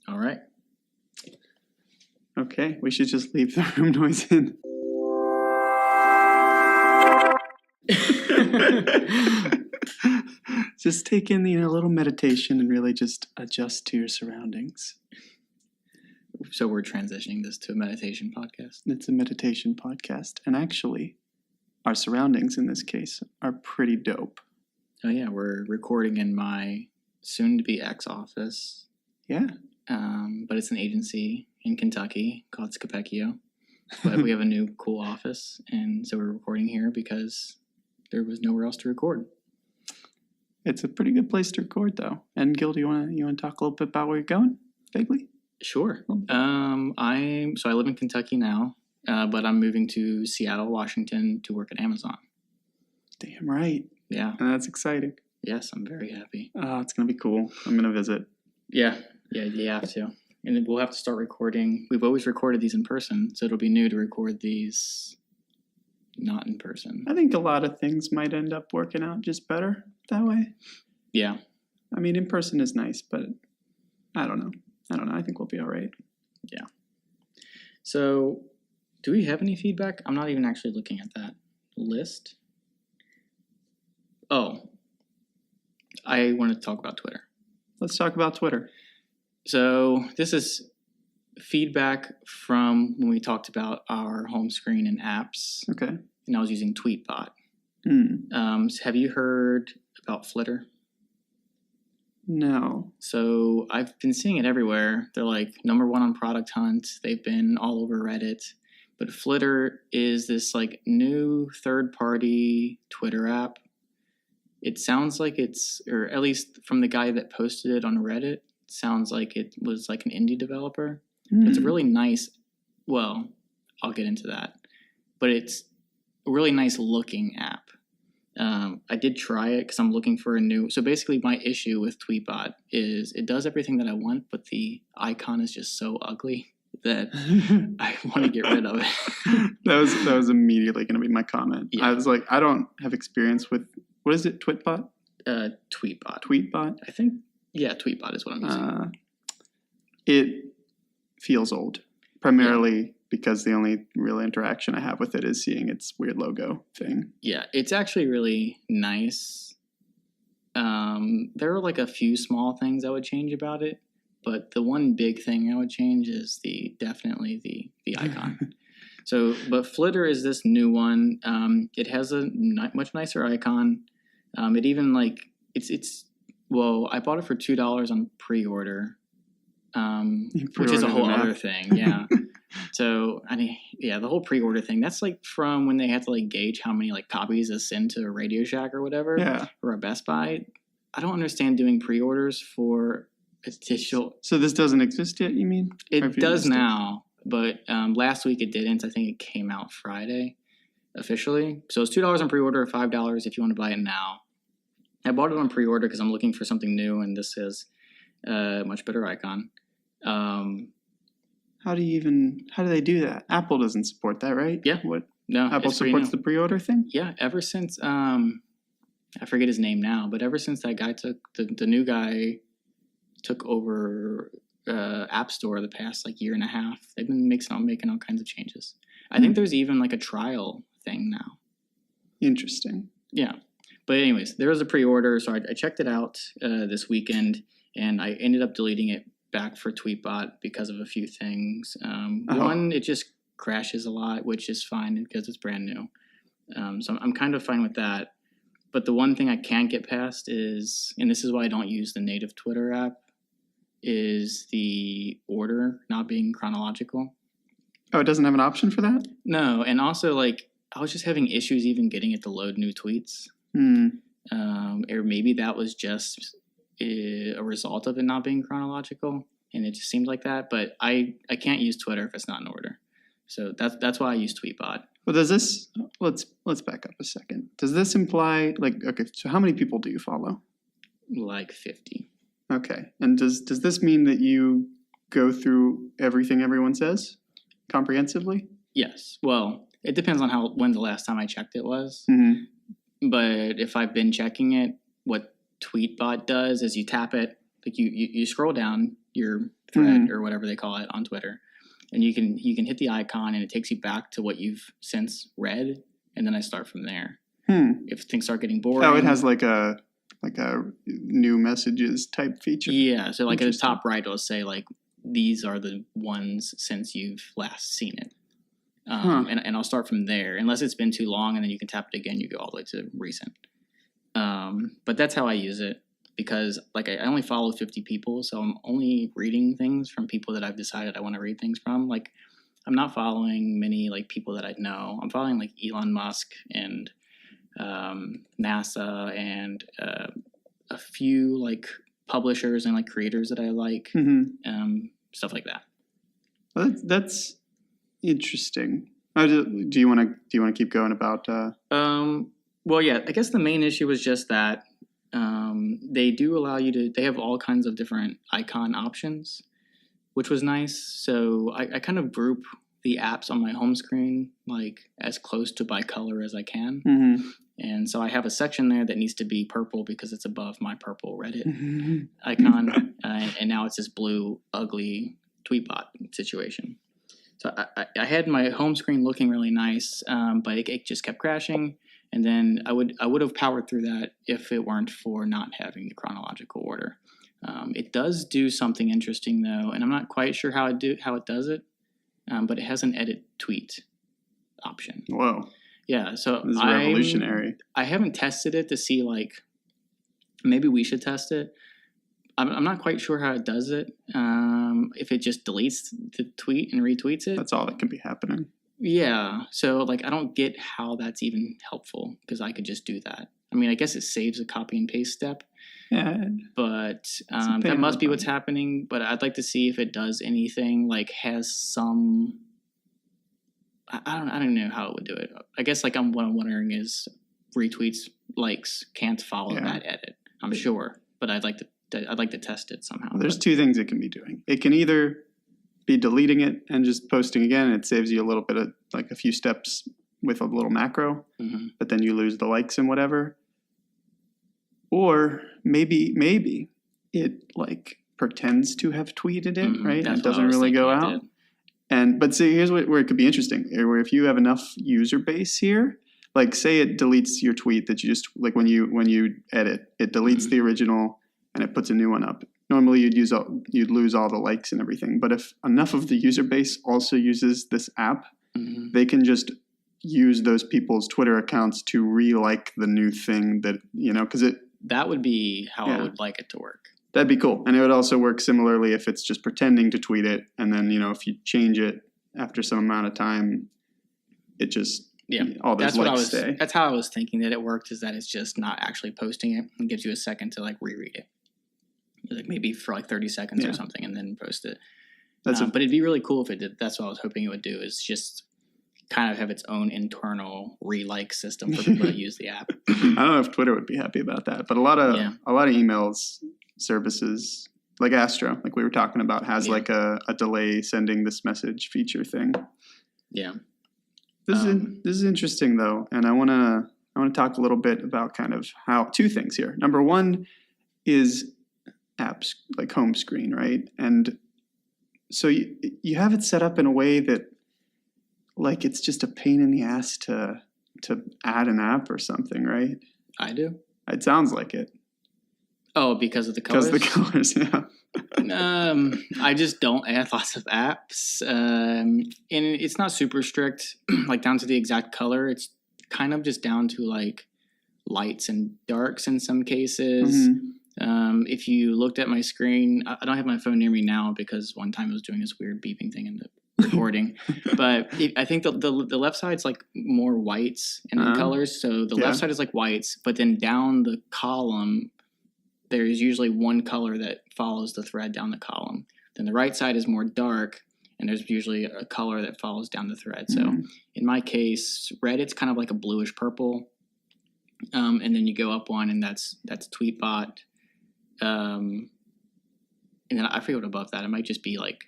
All right. Okay, we should just leave the room noise in. Just take in a little meditation and really just adjust to your surroundings. So we're transitioning this to a meditation podcast. It's a meditation podcast. And actually, our surroundings in this case are pretty dope. Oh, yeah. We're recording in my soon-to-be ex-office. Yeah. But it's an agency in Kentucky called Scapecchio. But we have a new cool office. And so we're recording here because there was nowhere else to record. It's a pretty good place to record, though. And Gil, do you want to talk a little bit about where you're going, vaguely? Sure. I live in Kentucky now, but I'm moving to Seattle, Washington to work at Amazon. Damn right. Yeah. And that's exciting. Yes, I'm very happy. Oh, it's going to be cool. I'm going to visit. Yeah, you have to. And then we'll have to start recording. We've always recorded these in person, so it'll be new to record these not in person. I think a lot of things might end up working out just better that way. Yeah. I mean, in person is nice, but I don't know. I think we'll be all right. Yeah. So, do we have any feedback? I'm not even actually looking at that list. Oh, I want to talk about Twitter. Let's talk about Twitter. So, this is feedback from when we talked about our home screen and apps. Okay. And I was using Tweetbot. Have you heard about Flitter? No. So I've been seeing it everywhere. They're like #1 on Product Hunt. They've been all over Reddit. But Flitter is this like new third-party Twitter app. It sounds like or at least from the guy that posted it on Reddit, it sounds like it was like an indie developer. It's a really nice, well, I'll get into that. But it's a really nice looking app. I did try it because I'm looking for a new. So basically, my issue with Tweetbot is it does everything that I want, but the icon is just so ugly that I want to get rid of it. That was immediately going to be my comment. Yeah. I was like, I don't have experience with, what is it, Tweetbot? Tweetbot. Tweetbot? I think, yeah, Tweetbot is what I'm using. It feels old, primarily because the only real interaction I have with it is seeing its weird logo thing. Yeah, it's actually really nice. There are like a few small things I would change about it, but the one big thing I would change is definitely the icon. But Flitter is this new one. It has a much nicer icon. It even like I bought it for $2 on pre-order, which is a whole other thing. Yeah. So, the whole pre-order thing, that's like from when they had to like gauge how many like copies to send to a Radio Shack or whatever, or a Best Buy. I don't understand doing pre-orders for a digital. So this doesn't exist yet, you mean? It does now, but last week it didn't. I think it came out Friday officially. So it's $2 on pre-order, $5 if you want to buy it now. I bought it on pre-order because I'm looking for something new, and this is a much better icon. How do they do that? Apple doesn't support that, right? Yeah. What? No, Apple supports the pre-order thing? Yeah, ever since I forget his name now, but ever since that guy the new guy took over App Store the past like year and a half, they've been making all kinds of changes. I think there's even like a trial thing now. Interesting. Yeah. But anyways, there was a pre-order, so I checked it out this weekend, and I ended up deleting it back for Tweetbot because of a few things. One, it just crashes a lot, which is fine because it's brand new. So I'm kind of fine with that. But the one thing I can't get past is, and this is why I don't use the native Twitter app, is the order not being chronological. Oh, it doesn't have an option for that? No, and also like I was just having issues even getting it to load new tweets. Or maybe that was just a result of it not being chronological, and it just seemed like that. But I can't use Twitter if it's not in order. So that's why I use Tweetbot. Well, does this, let's back up a second. Does this imply, like, okay, so how many people do you follow? Like 50. Okay. And does this mean that you go through everything everyone says comprehensively? Yes. Well, it depends on when the last time I checked it was. Mm-hmm. But if I've been checking it, what Tweetbot does is you tap it, like you scroll down your thread or whatever they call it on Twitter, and you can hit the icon and it takes you back to what you've since read, and then I start from there. If things start getting boring. Oh, it has like a new messages type feature. Yeah, so like at the top right, it'll say like these are the ones since you've last seen it. And I'll start from there, unless it's been too long, and then you can tap it again. You go all the way to recent. But that's how I use it, because like I only follow 50 people, so I'm only reading things from people that I've decided I want to read things from. Like I'm not following many like people that I know. I'm following like Elon Musk and NASA and a few like publishers and like creators that I like, stuff like that. Well, that's interesting. Do you want to keep going about? Well, yeah. I guess the main issue was just that they do allow you to. They have all kinds of different icon options, which was nice. So I kind of group the apps on my home screen like as close to by color as I can. And so I have a section there that needs to be purple because it's above my purple Reddit icon, and now it's this blue ugly Tweetbot situation. So I had my home screen looking really nice, but it just kept crashing. And then I would have powered through that if it weren't for not having the chronological order. It does do something interesting though, and I'm not quite sure how it does it, but it has an edit tweet option. Whoa! Yeah, so this is revolutionary. I haven't tested it to see like maybe we should test it. I'm not quite sure how it does it. If it just deletes the tweet and retweets it. That's all that can be happening. Yeah. So like I don't get how that's even helpful, because I could just do that. I mean, I guess it saves a copy and paste step. Yeah. But that must be what's happening. But I'd like to see if it does anything, like has some. I don't know how it would do it. I guess like what I'm wondering is retweets, likes can't follow that edit. I'm sure, but I'd like to test it somehow. Well, there's two things it can be doing. It can either be deleting it and just posting again. It saves you a little bit of like a few steps with a little macro, but then you lose the likes and whatever. Or maybe it like pretends to have tweeted it, right? And it doesn't really go out. But see, here's where it could be interesting. Where if you have enough user base here, like say it deletes your tweet that you just like when you edit, it deletes the original and it puts a new one up. Normally you'd lose all the likes and everything. But if enough of the user base also uses this app, they can just use those people's Twitter accounts to re-like the new thing that, because that would be how I would like it to work. That'd be cool. And it would also work similarly if it's just pretending to tweet it. And then, if you change it after some amount of time, it just, all those likes stay. That's how I was thinking that it worked, is that it's just not actually posting it and gives you a second to like reread it. Like maybe for like 30 seconds or something and then post it. But it'd be really cool if it did. That's what I was hoping it would do, is just kind of have its own internal re-like system for people that use the app. I don't know if Twitter would be happy about that, but a lot of emails services like Astro, like we were talking about, has like a delay sending this message feature thing. Yeah. This is interesting though, and I want to talk a little bit about kind of how two things here. Number one is apps like home screen, right? And so you have it set up in a way that like it's just a pain in the ass to add an app or something, right? I do. It sounds like it. Oh, because of the colors? Because of the colors, yeah. I just don't add lots of apps. And it's not super strict, like down to the exact color. It's kind of just down to like lights and darks in some cases. If you looked at my screen, I don't have my phone near me now because one time it was doing this weird beeping thing in the recording. But I think the left side's like more whites in the colors. So the left side is like whites, but then down the column, there's usually one color that follows the thread down the column. Then the right side is more dark, and there's usually a color that follows down the thread. So in my case, red, it's kind of like a bluish purple. And then you go up one, and that's Tweetbot. And then I forget what above that. It might just be like,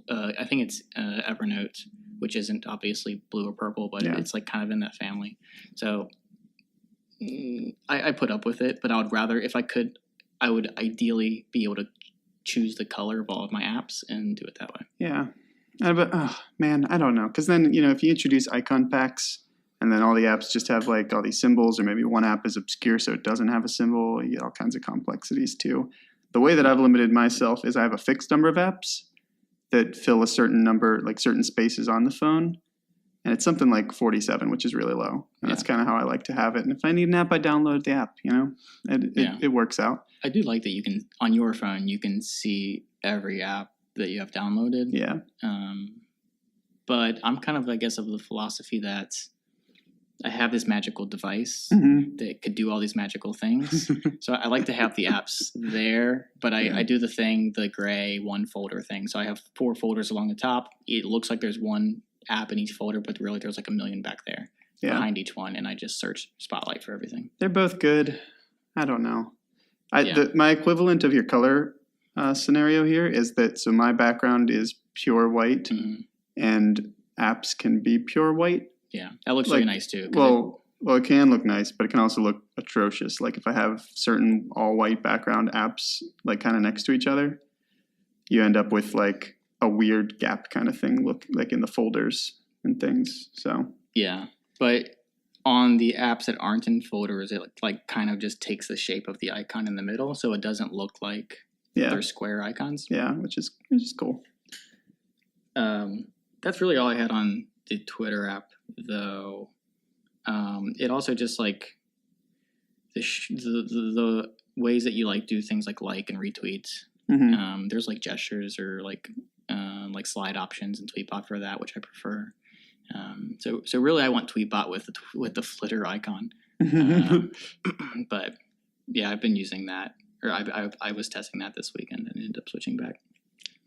I think it's Evernote, which isn't obviously blue or purple, but it's like kind of in that family. So I put up with it, but I would rather, if I could, I would ideally be able to choose the color of all of my apps and do it that way. Yeah. But, oh, man, I don't know. Because then, if you introduce icon packs and then all the apps just have like all these symbols, or maybe one app is obscure so it doesn't have a symbol, you get all kinds of complexities too. The way that I've limited myself is I have a fixed number of apps that fill a certain number, like certain spaces on the phone. And it's something like 47, which is really low. And that's kind of how I like to have it. And if I need an app, I download the app, It works out. I do like that you can, on your phone, you can see every app that you have downloaded. Yeah. But I'm kind of, I guess, of the philosophy that I have this magical device that could do all these magical things. So I like to have the apps there, but I do the gray one folder thing. So I have 4 folders along the top. It looks like there's one app in each folder, but really there's like a million back there behind each one, and I just search Spotlight for everything. They're both good. I don't know. My equivalent of your color scenario here is that, so my background is pure white, and apps can be pure white. Yeah, that looks really nice too. Well, it can look nice, but it can also look atrocious. Like if I have certain all white background apps like kind of next to each other, you end up with like a weird gap kind of thing, look like in the folders and things. So yeah, but on the apps that aren't in folders, it like kind of just takes the shape of the icon in the middle, so it doesn't look like they're square icons. Yeah, which is cool. That's really all I had on the Twitter app, though. It also just like the ways that you like do things like and retweet. There's like gestures or like slide options in Tweetbot for that, which I prefer. So really, I want Tweetbot with the flitter icon. But yeah, I've been using that, or I was testing that this weekend and ended up switching back.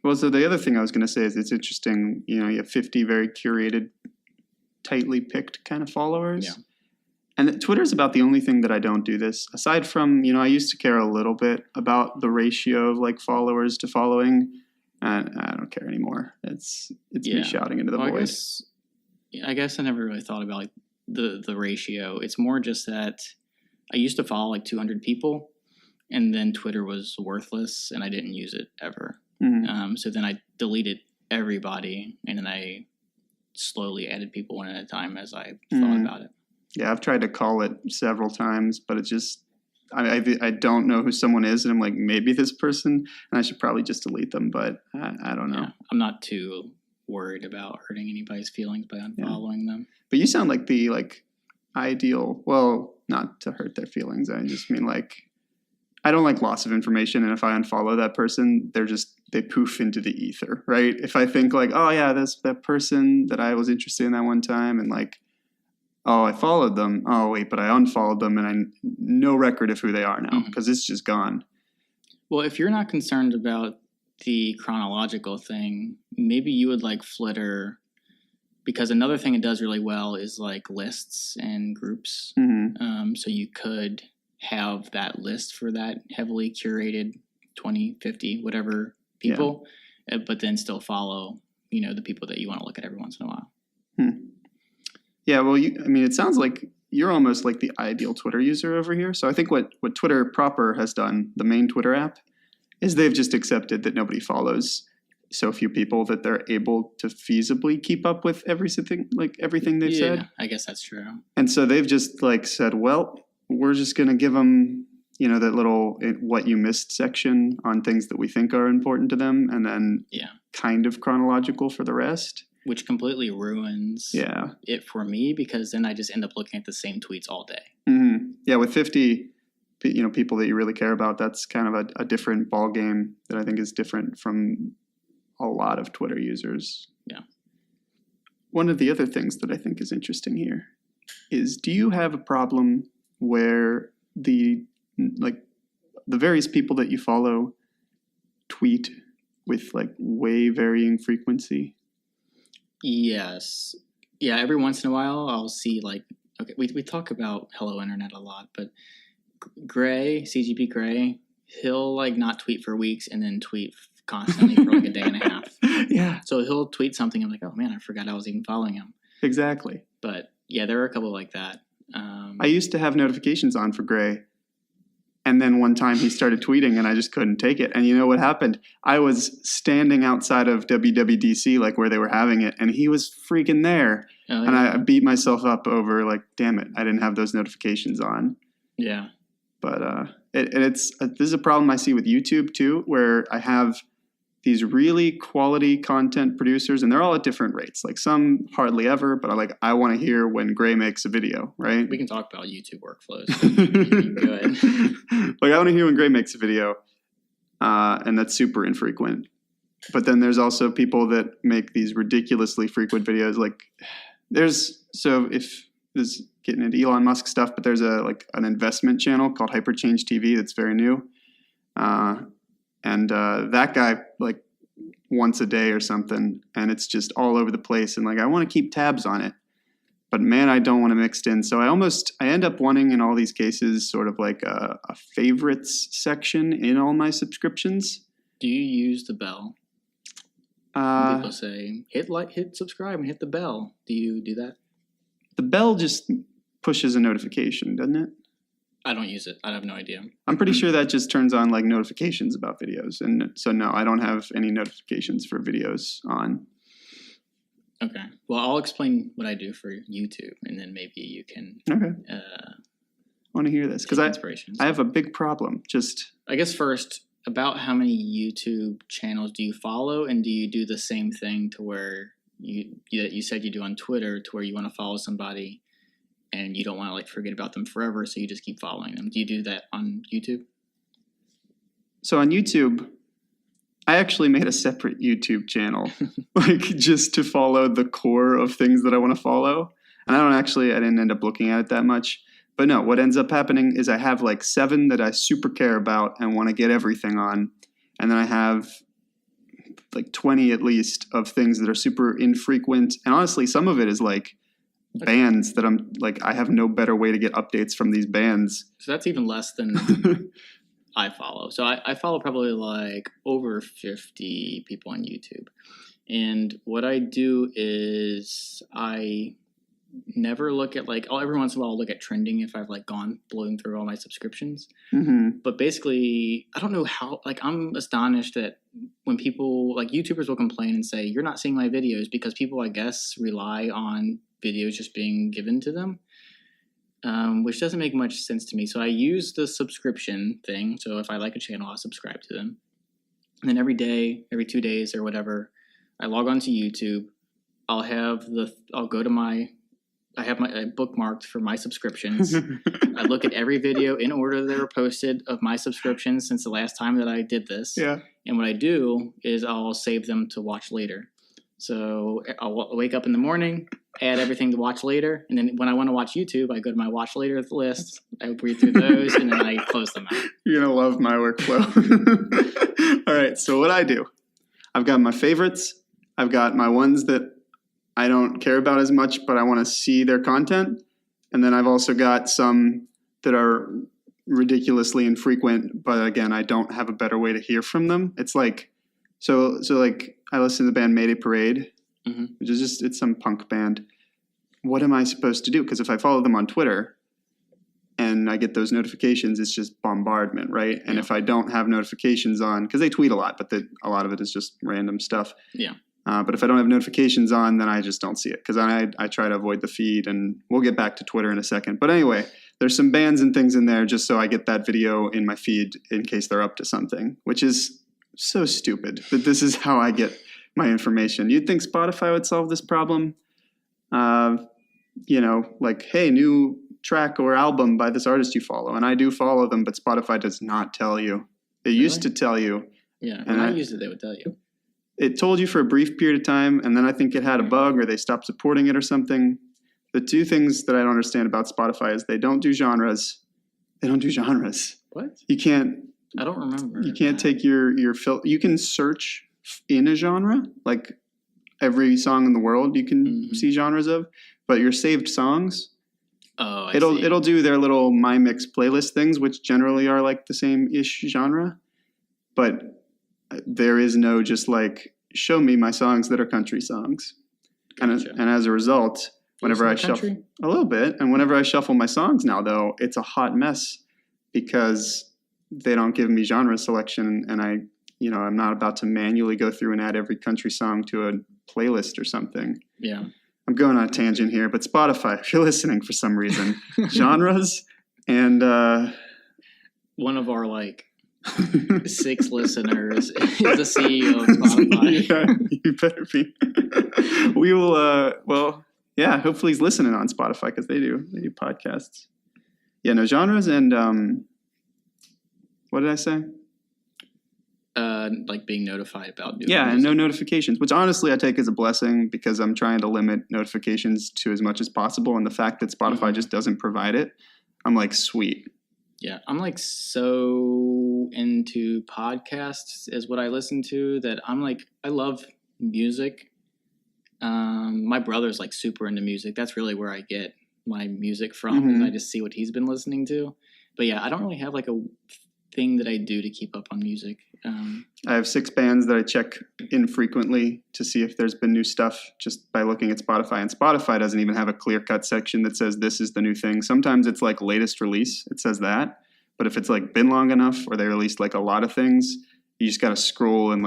Well, so the other thing I was going to say is it's interesting. You have 50 very curated, tightly picked kind of followers. Yeah. And Twitter's about the only thing that I don't do this. Aside from, I used to care a little bit about the ratio of like followers to following. And I don't care anymore. It's me shouting into the voice. I guess I never really thought about like the ratio. It's more just that I used to follow like 200 people, and then Twitter was worthless, and I didn't use it ever. So then I deleted everybody, and then I slowly added people one at a time as I thought about it. Yeah, I've tried to call it several times, but it's just I don't know who someone is, and I'm like, maybe this person, and I should probably just delete them, but I don't know. Yeah, I'm not too worried about hurting anybody's feelings by unfollowing them. But you sound like the ideal, well, not to hurt their feelings. I just mean I don't like loss of information, and if I unfollow that person, they poof into the ether, right? If I think oh yeah, that's that person that I was interested in that one time, and oh, I followed them. Oh wait, but I unfollowed them, and I no record of who they are now because it's just gone. Well, if you're not concerned about the chronological thing, maybe you would like Flitter, because another thing it does really well is lists and groups. So you could have that list for that heavily curated 20, 50, whatever people, but then still follow, the people that you want to look at every once in a while. Yeah, well, it sounds like you're almost like the ideal Twitter user over here. So I think what Twitter proper has done, the main Twitter app, is they've just accepted that nobody follows so few people that they're able to feasibly keep up with everything they've said. Yeah, I guess that's true. And so they've just said, well, we're just going to give them, that little what you missed section on things that we think are important to them, and then kind of chronological for the rest. Which completely ruins it for me, because then I just end up looking at the same tweets all day. Yeah, with 50 people that you really care about, that's kind of a different ball game that I think is different from a lot of Twitter users. Yeah. One of the other things that I think is interesting here is, do you have a problem where the various people that you follow tweet with way varying frequency? Yes. Yeah, every once in a while I'll see okay, we talk about Hello Internet a lot, but Gray, CGP Gray, he'll not tweet for weeks and then tweet constantly for a day and a half. Yeah. So he'll tweet something, I'm like, oh man, I forgot I was even following him. Exactly. But yeah, there are a couple like that. I used to have notifications on for Gray, And then one time he started tweeting and I just couldn't take it. And you know what happened? I was standing outside of WWDC, like where they were having it, and he was freaking there. Oh, yeah. And I beat myself up over like, damn it, I didn't have those notifications on. Yeah. But this is a problem I see with YouTube too, where I have these really quality content producers, and they're all at different rates. Like some hardly ever, but I want to hear when Gray makes a video, right? We can talk about YouTube workflows. Go ahead. Like I want to hear when Gray makes a video, and that's super infrequent. But then there's also people that make these ridiculously frequent videos. Like if this is getting into Elon Musk stuff, but there's an investment channel called Hyperchange TV that's very new. And that guy, like once a day or something, and it's just all over the place. And like, I want to keep tabs on it, but man, I don't want to mix in. So I end up wanting in all these cases sort of like a favorites section in all my subscriptions. Do you use the bell? People say, hit subscribe and hit the bell. Do you do that? The bell just pushes a notification, doesn't it? I don't use it. I have no idea. I'm pretty sure that just turns on like notifications about videos. And so no, I don't have any notifications for videos on. Okay. Well, I'll explain what I do for YouTube, and then maybe you can. Okay. I want to hear this because I have a big problem. I guess first, about how many YouTube channels do you follow, and do you do the same thing to where you said you do on Twitter, to where you want to follow somebody and you don't want to like forget about them forever, so you just keep following them? Do you do that on YouTube? So on YouTube, I actually made a separate YouTube channel, like just to follow the core of things that I want to follow. And I didn't end up looking at it that much. But no, what ends up happening is I have like 7 that I super care about and want to get everything on. And then I have like 20 at least of things that are super infrequent. And honestly, some of it is like bands that I'm like, I have no better way to get updates from these bands. So that's even less than I follow. So I follow probably like over 50 people on YouTube. And what I do is I never look at like, every once in a while I'll look at trending if I've like gone blowing through all my subscriptions. Mm-hmm. But basically, I don't know how, like I'm astonished that when people, like YouTubers will complain and say, you're not seeing my videos, because people, I guess, rely on videos just being given to them, which doesn't make much sense to me. So I use the subscription thing. So if I like a channel, I'll subscribe to them. And then every day, every 2 days or whatever, I log on to YouTube. I have my bookmarked for my subscriptions. I look at every video in order they were posted of my subscriptions since the last time that I did this. Yeah. And what I do is I'll save them to watch later. So I'll wake up in the morning, add everything to watch later, and then when I want to watch YouTube, I go to my watch later list, I read through those, and then I close them out. You're going to love my workflow. All right, so what I do, I've got my favorites. I've got my ones that I don't care about as much, but I want to see their content. And then I've also got some that are ridiculously infrequent, but again, I don't have a better way to hear from them. It's like, so like I listen to the band Mayday Parade, mm-hmm. which is it's some punk band. What am I supposed to do? Because if I follow them on Twitter and I get those notifications, it's just bombardment, right? And if I don't have notifications on, because they tweet a lot, but a lot of it is just random stuff. Yeah. But if I don't have notifications on, then I just don't see it, because I try to avoid the feed, and we'll get back to Twitter in a second. But anyway, there's some bands and things in there just so I get that video in my feed in case they're up to something, which is so stupid that this is how I get my information. You'd think Spotify would solve this problem. Like, hey, new track or album by this artist you follow. And I do follow them, but Spotify does not tell you. It used to tell you. Yeah, when I used it, they would tell you. It told you for a brief period of time, and then I think it had a bug or they stopped supporting it or something. The 2 things that I don't understand about Spotify is they don't do genres. What? You can't. I don't remember. You can't take your you can search in a genre, like every song in the world you can see genres of, but your saved songs, it'll do their little My Mix playlist things, which generally are like the same-ish genre, but there is no just like, show me my songs that are country songs. Gotcha. And as a result, whenever I shuffle a little bit, and whenever I shuffle my songs now, though, it's a hot mess, because they don't give me genre selection, and I'm not about to manually go through and add every country song to a playlist or something. Yeah. I'm going on a tangent here, but Spotify, if you're listening for some reason, genres and one of our 6 listeners is the CEO of Spotify. Yeah, you better be. We will. Hopefully he's listening on Spotify because they do podcasts. Yeah, no genres and what did I say? Being notified about new music. And no notifications, which honestly I take as a blessing because I'm trying to limit notifications to as much as possible, and the fact that Spotify just doesn't provide it, I'm like, sweet. Yeah, I'm so into podcasts is what I listen to that I'm I love music. My brother's super into music. That's really where I get my music from. Is I just see what he's been listening to. But yeah, I don't really have a thing that I do to keep up on music. I have 6 bands that I check infrequently to see if there's been new stuff just by looking at Spotify. And Spotify doesn't even have a clear-cut section that says this is the new thing. Sometimes it's latest release. It says that. But if it's been long enough or they released a lot of things, you just got to scroll and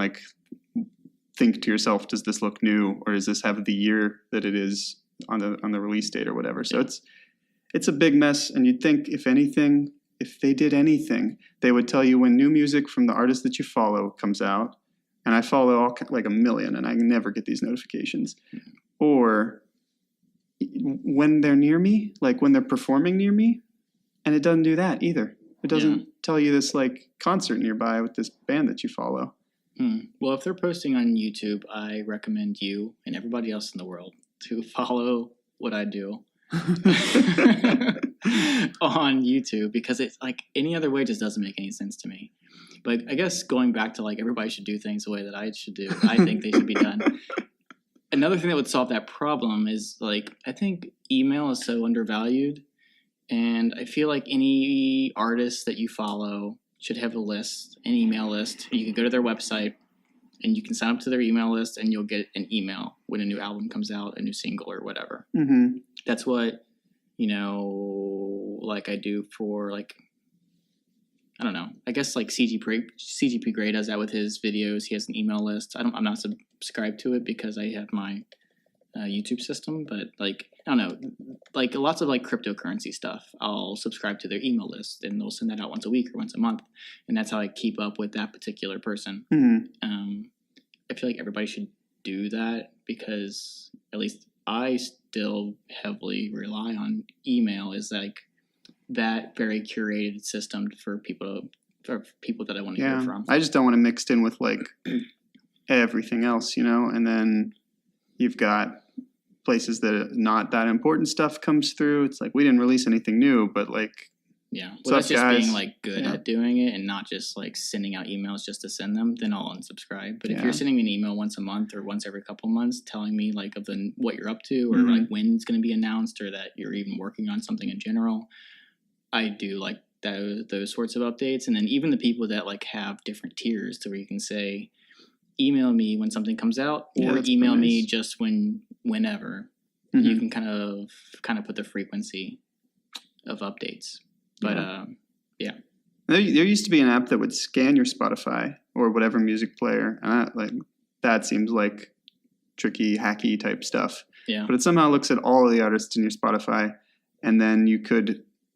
think to yourself, does this look new, or does this have the year that it is on the release date or whatever? So it's a big mess. And you'd think if they did anything, they would tell you when new music from the artist that you follow comes out. And I follow all a million, and I never get these notifications. Or when they're near me, when they're performing near me, and it doesn't do that either. It doesn't tell you this concert nearby with this band that you follow. Well, if they're posting on YouTube, I recommend you and everybody else in the world to follow what I do on YouTube, because it's any other way just doesn't make any sense to me. But I guess going back to everybody should do things the way that I should do, I think they should be done. Another thing that would solve that problem is I think email is so undervalued, and I feel any artist that you follow should have an email list. You can go to their website and you can sign up to their email list, and you'll get an email when a new album comes out, a new single or whatever. Mm-hmm. That's what, I do for I don't know. I guess CGP Grey does that with his videos. He has an email list. I'm not subscribed to it because I have my YouTube system, but I don't know, lots of cryptocurrency stuff, I'll subscribe to their email list, and they'll send that out once a week or once a month, and that's how I keep up with that particular person. I feel everybody should do that, because at least I still heavily rely on email as that very curated system for people that I want to hear from. I just don't want it mixed in with everything else, and then you've got places that not that important stuff comes through. It's we didn't release anything new, but that's just guys? Being good at doing it and not just sending out emails just to send them. Then I'll unsubscribe. But if you're sending me an email once a month or once every couple months telling me of what you're up to, or when it's going to be announced, or that you're even working on something in general, I do those sorts of updates. And then even the people that have different tiers to where you can say, email me when something comes out, or email me just whenever. You can kind of put the frequency of updates. But there used to be an app that would scan your Spotify or whatever music player, and that seems tricky, hacky type stuff. But it somehow looks at all of the artists in your Spotify, and then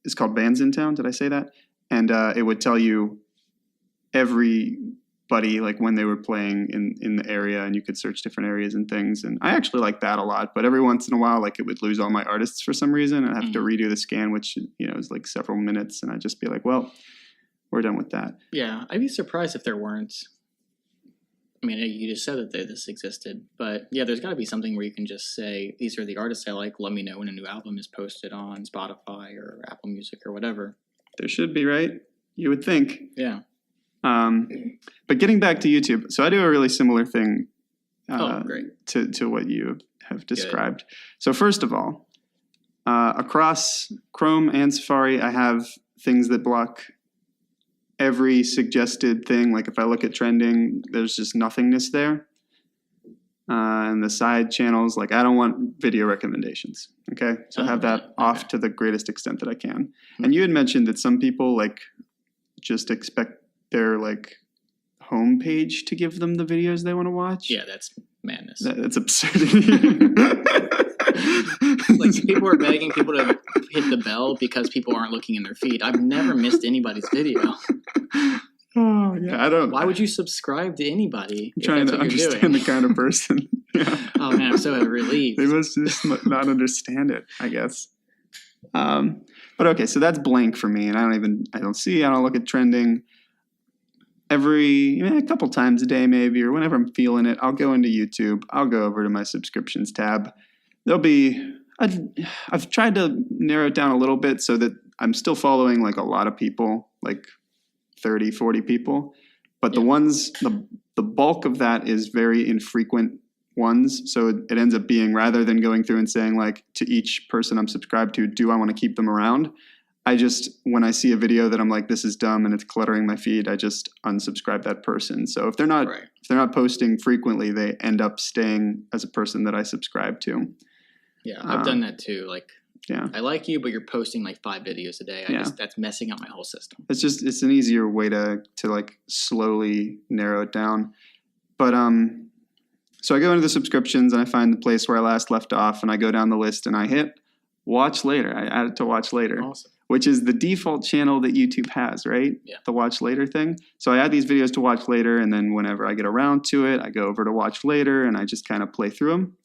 it's called Bands in Town. Did I say that? And it would tell you everybody when they were playing in the area, and you could search different areas and things. And I actually like that a lot, but every once in a while it would lose all my artists for some reason, and I'd have to redo the scan, which is several minutes, and I'd just be well, we're done with that. I'd be surprised if there weren't. I mean, you just said that this existed, but there's got to be something where you can just say, these are the artists I like, let me know when a new album is posted on Spotify or Apple Music or whatever. There should be, right? You would think. Yeah. But getting back to YouTube, so I do a really similar thing great. to what you have described. Good. So first of all, across Chrome and Safari, I have things that block every suggested thing. If I look at trending, there's just nothingness there. And the side channels, I don't want video recommendations. Okay, so I have that off to the greatest extent that I can. And you had mentioned that some people just expect their like homepage to give them the videos they want to watch. Yeah, that's madness. That's absurdity. Like people are begging people to hit the bell because people aren't looking in their feed. I've never missed anybody's video. Oh yeah, I don't. Why would you subscribe to anybody? I'm trying to understand the kind of person. Yeah. Oh man, I'm so relieved. They must just not understand it, I guess. But okay, so that's blank for me, and I don't look at trending. A couple times a day maybe, or whenever I'm feeling it, I'll go into YouTube. I'll go over to my subscriptions tab. I've tried to narrow it down a little bit so that I'm still following like a lot of people, like 30, 40 people. But the ones, the bulk of that is very infrequent ones. So it ends up being, rather than going through and saying like to each person I'm subscribed to, do I want to keep them around? I just, when I see a video that I'm like, this is dumb and it's cluttering my feed, I just unsubscribe that person. So if they're not posting frequently, they end up staying as a person that I subscribe to. Yeah, I've done that too. Like, I like you, but you're posting like 5 videos a day. That's messing up my whole system. It's an easier way to like slowly narrow it down. But so I go into the subscriptions and I find the place where I last left off, and I go down the list and I hit watch later. I add it to watch later. Awesome. Which is the default channel that YouTube has, right? Yeah. The watch later thing. So I add these videos to watch later, and then whenever I get around to it, I go over to watch later, and I just kind of play through them.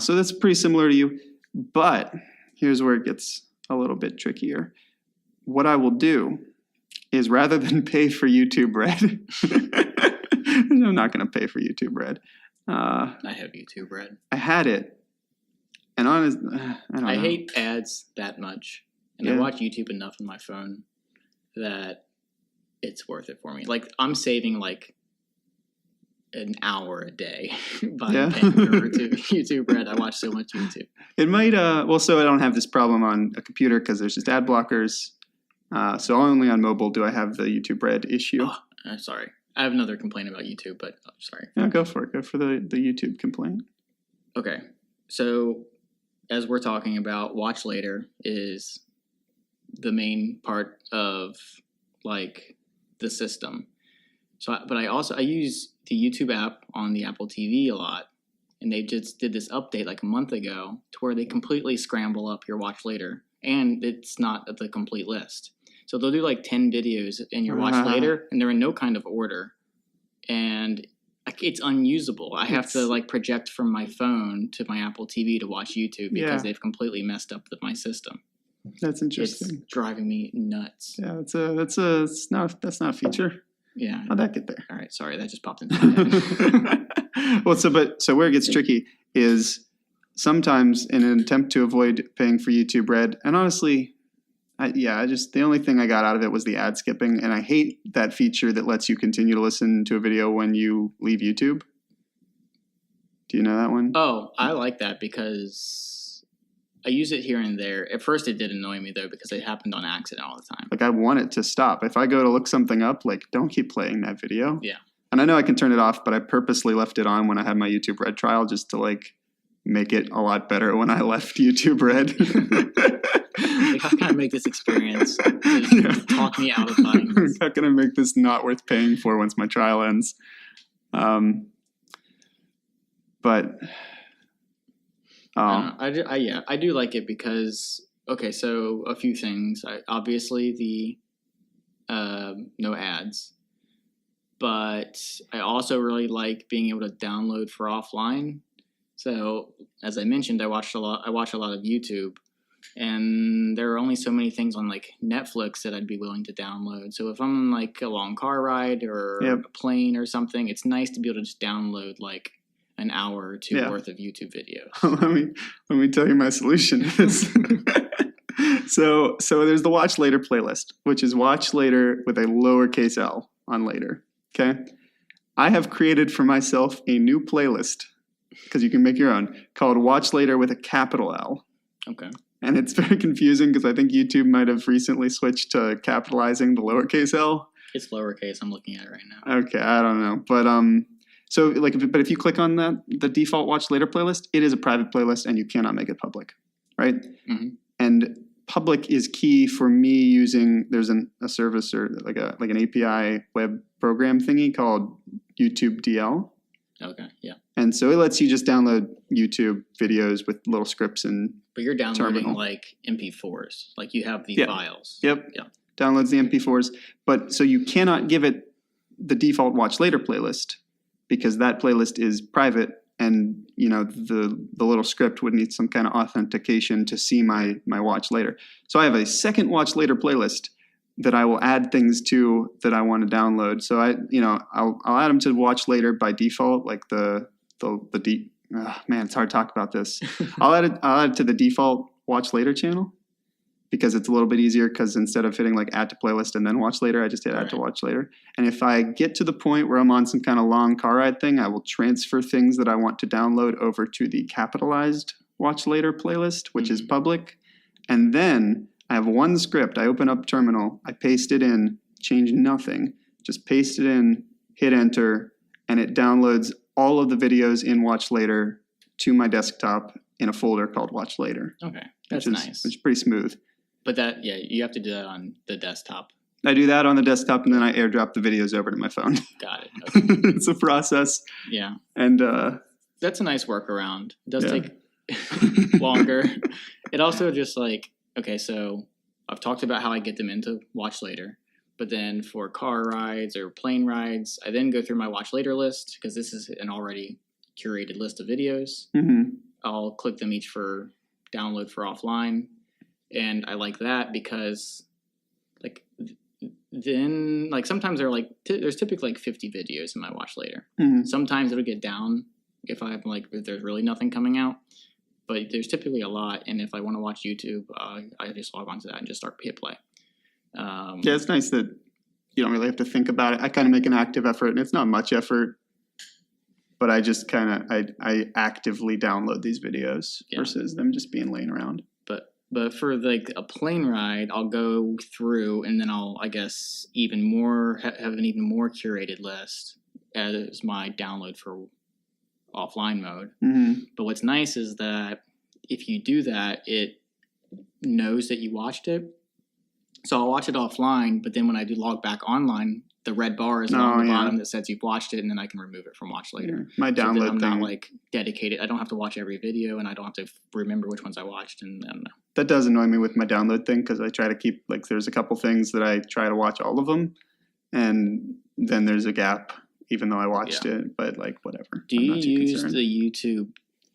So that's pretty similar to you. But here's where it gets a little bit trickier. What I will do is, rather than pay for YouTube Red, I'm not going to pay for YouTube Red. I have YouTube Red. I had it. And I hate ads that much. And I watch YouTube enough on my phone that it's worth it for me. Like, I'm saving like an hour a day by paying for YouTube Red. I watch so much YouTube. It might, so I don't have this problem on a computer because there's just ad blockers. So only on mobile do I have the YouTube Red issue. Oh, I'm sorry. I have another complaint about YouTube, but sorry. Yeah, go for it. Go for the YouTube complaint. Okay. So as we're talking about, watch later is the main part of like the system. So, but I use the YouTube app on the Apple TV a lot, and they just did this update like a month ago to where they completely scramble up your watch later, and it's not the complete list. So they'll do like 10 videos in your watch later, and they're in no kind of order, and it's unusable. I have to like project from my phone to my Apple TV to watch YouTube because they've completely messed up my system. That's interesting. It's driving me nuts. Yeah, that's not a feature. Yeah. How'd that get there? All right, sorry, that just popped into my head. Well, so where it gets tricky is sometimes in an attempt to avoid paying for YouTube Red, and honestly, the only thing I got out of it was the ad skipping, and I hate that feature that lets you continue to listen to a video when you leave YouTube. Do you know that one? Oh, I like that because I use it here and there. At first it did annoy me though because it happened on accident all the time. Like I want it to stop. If I go to look something up, like don't keep playing that video. Yeah. And I know I can turn it off, but I purposely left it on when I had my YouTube Red trial just to like make it a lot better when I left YouTube Red. Like, how can I make this experience talk me out of buying this? How can I make this not worth paying for once my trial ends? But I do like it because so a few things. Obviously the no ads, but I also really like being able to download for offline. So as I mentioned, I watch a lot of YouTube, and there are only so many things on like Netflix that I'd be willing to download. So if I'm on like a long car ride or a plane or something, it's nice to be able to just download like an hour or two worth of YouTube videos. let me tell you my solution to this. So there's the watch later playlist, which is watch later with a lowercase L on later. Okay. I have created for myself a new playlist, because you can make your own, called watch later with a capital L. Okay. And it's very confusing because I think YouTube might have recently switched to capitalizing the lowercase L. It's lowercase. I'm looking at it right now. Okay. I don't know. But, so like, if you click on the default watch later playlist, it is a private playlist and you cannot make it public, right? Mm-hmm. And public is key for me using, there's a service or like an API web program thingy called YouTube DL. Okay, yeah. And so it lets you just download YouTube videos with little scripts and But you're downloading terminal. like MP4s, like you have the files. Yep. Yeah. Downloads the MP4s, but so you cannot give it the default watch later playlist because that playlist is private, and the little script would need some kind of authentication to see my watch later. So I have a second watch later playlist that I will add things to that I want to download. So I'll add them to watch later by default, like man, it's hard to talk about this. I'll add it to the default watch later channel because it's a little bit easier, because instead of hitting like add to playlist and then watch later, I just hit add to watch later. And if I get to the point where I'm on some kind of long car ride thing, I will transfer things that I want to download over to the capitalized watch later playlist, which is public. And then I have one script. I open up terminal, I paste it in, change nothing, just paste it in, hit enter, and it downloads all of the videos in watch later to my desktop in a folder called watch later. Okay, that's nice. Which is pretty smooth. But you have to do that on the desktop. I do that on the desktop, and then I airdrop the videos over to my phone. Got it. Okay. It's a process. Yeah. And that's a nice workaround. It does take longer. It also just like, okay, so I've talked about how I get them into watch later. But then for car rides or plane rides, I then go through my watch later list, because this is an already curated list of videos. Mm-hmm. I'll click them each for download for offline. And I like that because like then like sometimes they're like there's typically like 50 videos in my watch later. Mm-hmm. Sometimes it'll get down if there's really nothing coming out, but there's typically a lot. And if I want to watch YouTube, I just log on to that and just hit play. Yeah, it's nice that you don't really have to think about it. I kind of make an active effort, and it's not much effort, but I just I actively download these videos versus them just being laying around. But for like a plane ride, I'll go through and then I'll, I guess, have an even more curated list as my download for offline mode. Mm-hmm. But what's nice is that if you do that, it knows that you watched it. So I'll watch it offline, but then when I do log back online, the red bar is along the bottom that says you've watched it, and then I can remove it from watch later. My download I'm thing. not like dedicated. I don't have to watch every video, and I don't have to remember which ones I watched. And that does annoy me with my download thing, because I try to keep there's a couple things that I try to watch all of them, and then there's a gap even though I watched it. But whatever. Do you use the YouTube?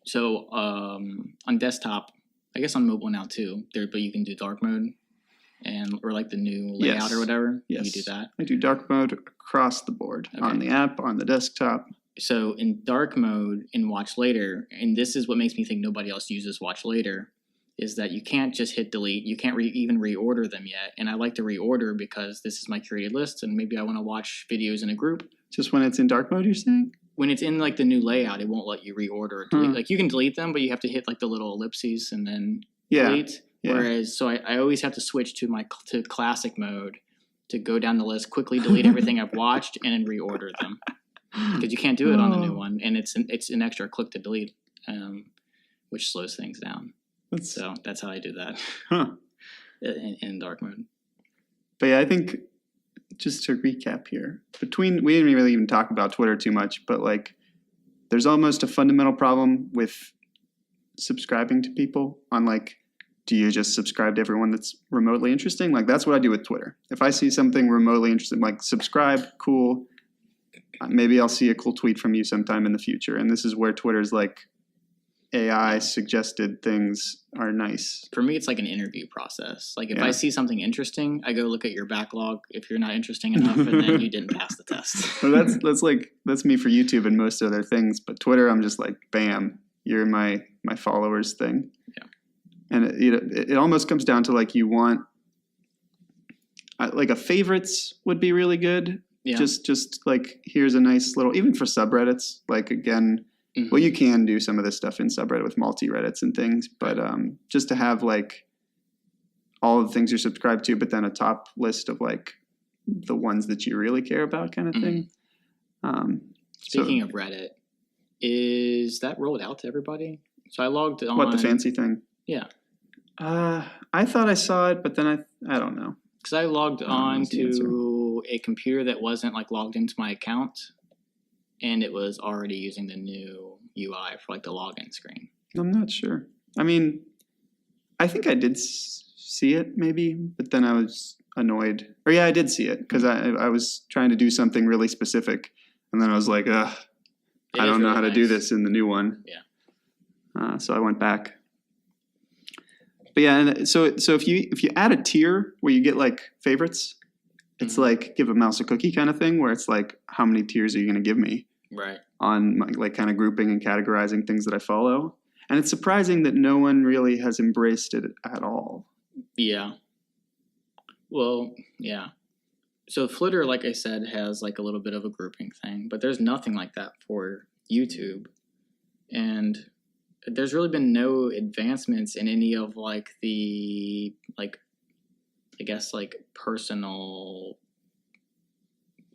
So on desktop, I guess on mobile now too. But you can do dark mode. Or like the new layout or whatever. Yes. You do that. I do dark mode across the board on the app, on the desktop. So in dark mode in watch later, and this is what makes me think nobody else uses watch later, is that you can't just hit delete. You can't even reorder them yet. And I like to reorder because this is my curated list, and maybe I want to watch videos in a group. Just when it's in dark mode, you're saying? When it's in the new layout, it won't let you reorder or delete. You can delete them, but you have to hit the little ellipses and then delete. Yeah. Whereas, so I always have to switch to classic mode to go down the list, quickly delete everything I've watched, and then reorder them, because you can't do it on the new one, and it's an extra click to delete, which slows things down. So that's how I do that in dark mode. But yeah, I think just to recap here, we didn't really even talk about Twitter too much, but there's almost a fundamental problem with subscribing to people on do you just subscribe to everyone that's remotely interesting? That's what I do with Twitter. If I see something remotely interesting, subscribe, cool. Maybe I'll see a cool tweet from you sometime in the future. And this is where Twitter's AI suggested things are nice. For me, it's like an interview process. If I see something interesting, I go look at your backlog. If you're not interesting enough, and then you didn't pass the test. Well, that's me for YouTube and most other things. But Twitter, I'm just bam, you're my followers thing. Yeah. And it almost comes down to you want a favorites would be really good. Yeah. Just here's a nice little, even for subreddits. Again, well, you can do some of this stuff in subreddit with multi-reddits and things, but just to have all of the things you're subscribed to, but then a top list of the ones that you really care about, kind of thing. Speaking of Reddit, is that rolled out to everybody? So I logged on. What, the fancy thing? Yeah. I thought I saw it, but then I don't know. Because I logged on to a computer that wasn't like logged into my account, and it was already using the new UI for like the login screen. I'm not sure. I mean, I think I did see it maybe, but then I was annoyed. Or yeah, I did see it because I was trying to do something really specific, and then I was like, I don't know how to do this in the new one. Yeah. So I went back. But yeah, and so if you add a tier where you get like favorites, it's like give a mouse a cookie kind of thing, where it's like, how many tiers are you going to give me? Right. On my, like kind of grouping and categorizing things that I follow. And it's surprising that no one really has embraced it at all. Yeah. Well, yeah. So Flitter, like I said, has like a little bit of a grouping thing, but there's nothing like that for YouTube. And there's really been no advancements in any of like the, like, I guess like personal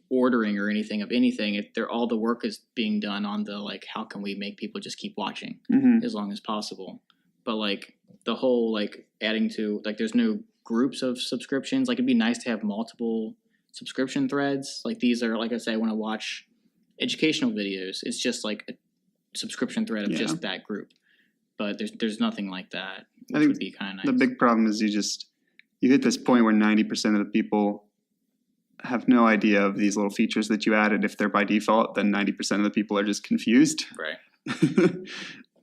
ordering or anything of anything. All the work is being done on the like, how can we make people just keep watching as long as possible? But like the whole like adding to like, there's no groups of subscriptions. Like it'd be nice to have multiple subscription threads. Like these are, like I say, I want to watch educational videos. It's just like a subscription thread of just that group. But there's nothing like that. I think would be kind of nice. The big problem is you hit this point where 90% of the people have no idea of these little features that you added. If they're by default, then 90% of the people are just confused. Right.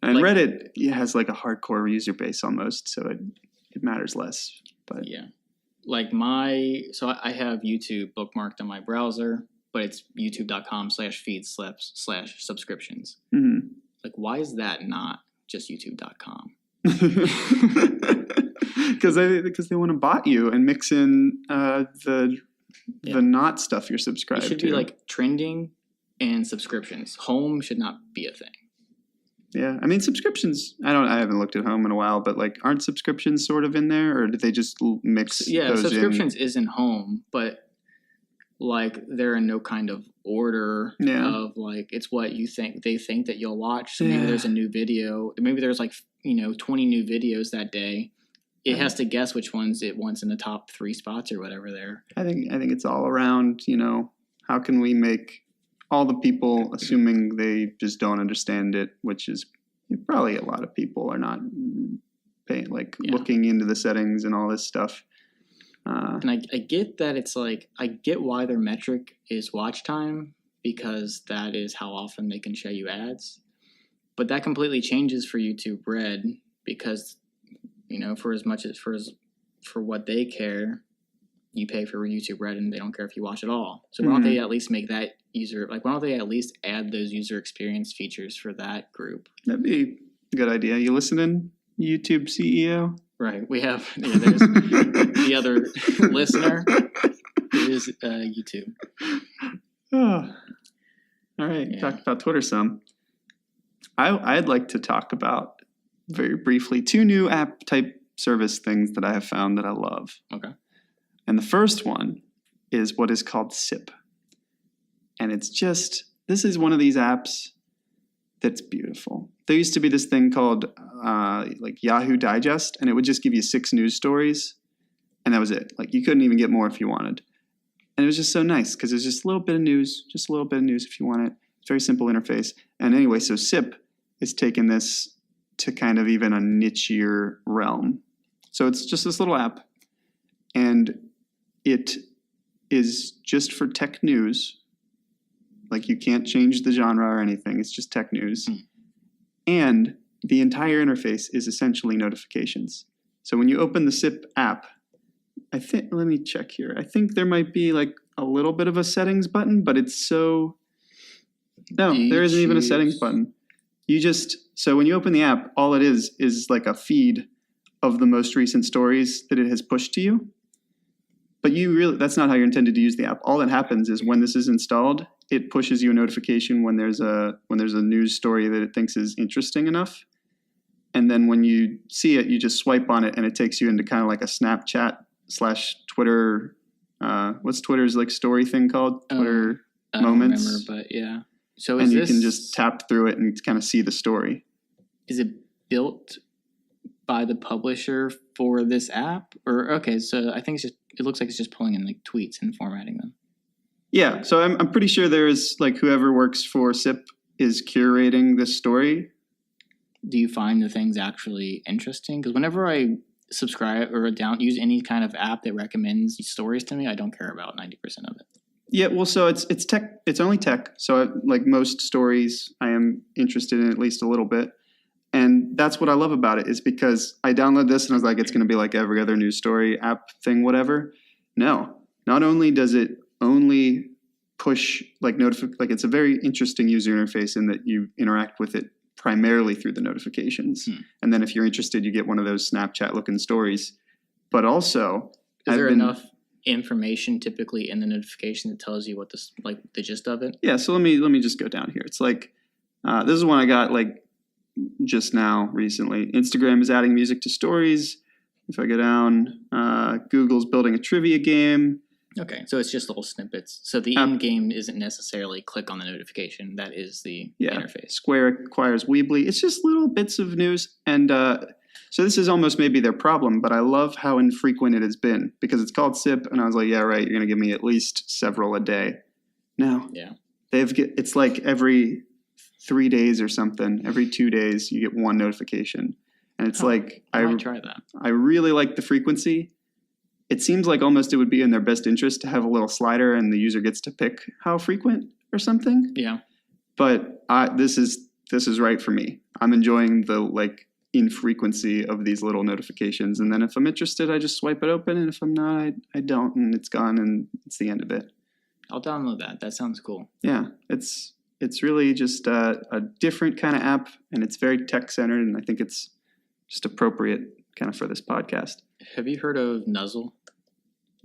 And like, Reddit has like a hardcore user base almost, so it matters less. But yeah, like so I have YouTube bookmarked on my browser, but it's youtube.com/feed/subscriptions. Mm-hmm. Like, why is that not just youtube.com? Because they want to bot you and mix in the not stuff you're subscribed to. It should be like trending and subscriptions. Home should not be a thing. Yeah, I mean subscriptions. I haven't looked at home in a while, but like, aren't subscriptions sort of in there, or did they just mix? Yeah, subscriptions is in home, but like they're in no kind of order of like it's what you think they think that you'll watch. So maybe there's a new video. Maybe there's like 20 new videos that day. It has to guess which ones it wants in the top 3 spots or whatever there. I think it's all around. How can we make all the people, assuming they just don't understand it, which is probably a lot of people are not paying, looking into the settings and all this stuff. And I get that it's like, I get why their metric is watch time, because that is how often they can show you ads. But that completely changes for YouTube Red, because, for as much as for what they care, you pay for YouTube Red and they don't care if you watch at all. So why don't they at least make that why don't they at least add those user experience features for that group? That'd be a good idea. You listening, YouTube CEO? Right. We have, there's the other listener is YouTube. Oh. All right. Yeah. Talked about Twitter some. I'd like to talk about very briefly 2 new app type service things that I have found that I love. Okay. And the first one is what is called SIP. And this is one of these apps that's beautiful. There used to be this thing called like Yahoo Digest, and it would just give you 6 news stories, and that was it. Like you couldn't even get more if you wanted. And it was just so nice because it's just a little bit of news, if you want it. It's a very simple interface. And anyway, so SIP is taking this to kind of even a nichier realm. So it's just this little app, and it is just for tech news. Like you can't change the genre or anything. It's just tech news. And the entire interface is essentially notifications. So when you open the SIP app, let me check here. I think there might be like a little bit of a settings button, but it's no, there isn't even a settings button. So when you open the app, all it is like a feed of the most recent stories that it has pushed to you. But that's not how you're intended to use the app. All that happens is when this is installed, it pushes you a notification when there's a news story that it thinks is interesting enough. And then when you see it, you just swipe on it and it takes you into kind of like a Snapchat/Twitter. What's Twitter's like story thing called? Twitter Moments. I don't remember, but yeah. So you can just tap through it and kind of see the story. Is it built by the publisher for this app? Or okay, so I think it looks like it's just pulling in like tweets and formatting them. Yeah, so I'm pretty sure there's like whoever works for SIP is curating this story. Do you find the things actually interesting? Because whenever I subscribe or use any kind of app that recommends stories to me, I don't care about 90% of it. Yeah, well, so it's tech. It's only tech. So like most stories, I am interested in at least a little bit. And that's what I love about it, is because I download this and I was like, it's going to be like every other news story app thing, whatever. No, not only does it only push like it's a very interesting user interface in that you interact with it primarily through the notifications. And then if you're interested, you get one of those Snapchat looking stories. But also, is there enough information typically in the notification that tells you what the gist of it? Yeah, so let me just go down here. It's like this is one I got like just now recently. Instagram is adding music to stories. If I go down, Google's building a trivia game. Okay, so it's just little snippets. So the end game isn't necessarily click on the notification. That is the interface. Square acquires Weebly. It's just little bits of news. And so this is almost maybe their problem, but I love how infrequent it has been because it's called SIP. And I was like, yeah, right, you're going to give me at least several a day. No. Yeah. It's like every 3 days or something. Every 2 days you get one notification. And it's like, I might try that. I really like the frequency. It seems like almost it would be in their best interest to have a little slider and the user gets to pick how frequent or something. Yeah. But this is right for me. I'm enjoying the like infrequency of these little notifications. And then if I'm interested, I just swipe it open. And if I'm not, I don't. And it's gone and it's the end of it. I'll download that. That sounds cool. Yeah. It's really just a different kind of app. And it's very tech centered. And I think it's just appropriate kind of for this podcast. Have you heard of Nuzzle?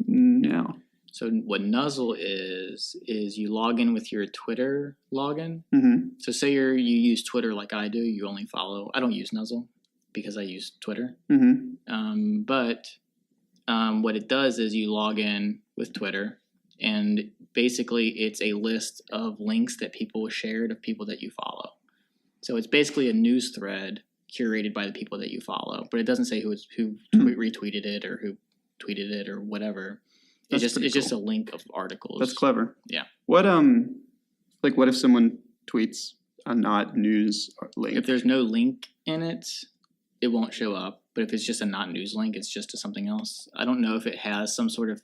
No. So what Nuzzle is you log in with your Twitter login. Mm-hmm. So say you use Twitter like I do. You only follow. I don't use Nuzzle because I use Twitter. Mm-hmm. But what it does is you log in with Twitter, and basically it's a list of links that people shared of people that you follow. So it's basically a news thread curated by the people that you follow, but it doesn't say who retweeted it or who tweeted it or whatever. It's just a link of articles. That's clever. Yeah. What what if someone tweets a not news link? If there's no link in it, it won't show up. But if it's just a not news link, it's just to something else. I don't know if it has some sort of.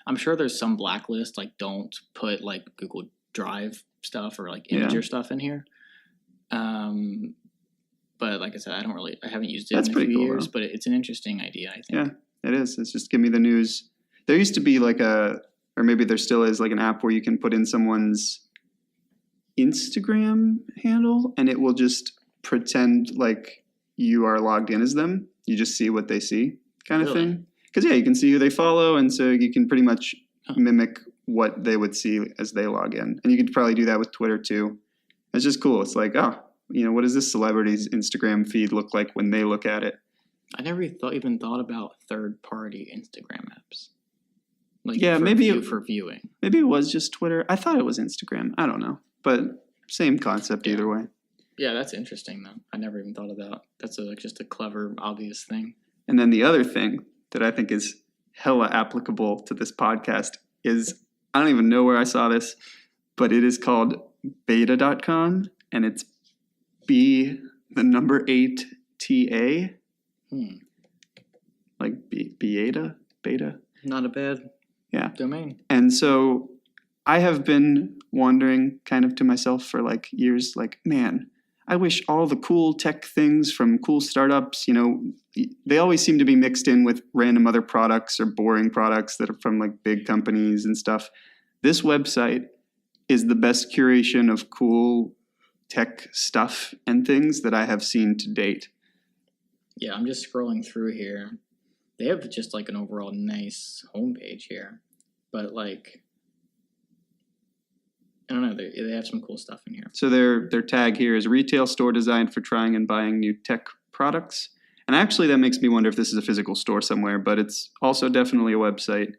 I'm sure there's some blacklist, like don't put like Google Drive stuff or like Imager stuff in here. But like I said, I haven't used it in a few years, but it's an interesting idea, I think. Yeah, it is. It's just give me the news. There used to be like or maybe there still is like an app where you can put in someone's Instagram handle and it will just pretend like you are logged in as them. You just see what they see kind of thing. Because you can see who they follow. And so you can pretty much mimic what they would see as they log in. And you could probably do that with Twitter too. It's just cool. It's like, what does this celebrity's Instagram feed look like when they look at it? I never even thought about third-party Instagram apps. For viewing. Maybe it was just Twitter. I thought it was Instagram. I don't know. But same concept either way. Yeah, that's interesting though. I never even thought of that. That's just a clever, obvious thing. And then the other thing that I think is hella applicable to this podcast is, I don't even know where I saw this, but it is called beta.com and it's B8TA. Like beta? Not a bad domain. And so I have been wondering kind of to myself for like years, like, man, I wish all the cool tech things from cool startups, they always seem to be mixed in with random other products or boring products that are from like big companies and stuff. This website is the best curation of cool tech stuff and things that I have seen to date. Yeah, I'm just scrolling through here. They have just like an overall nice homepage here, but like, I don't know, they have some cool stuff in here. So their tag here is retail store designed for trying and buying new tech products. And actually that makes me wonder if this is a physical store somewhere, but it's also definitely a website.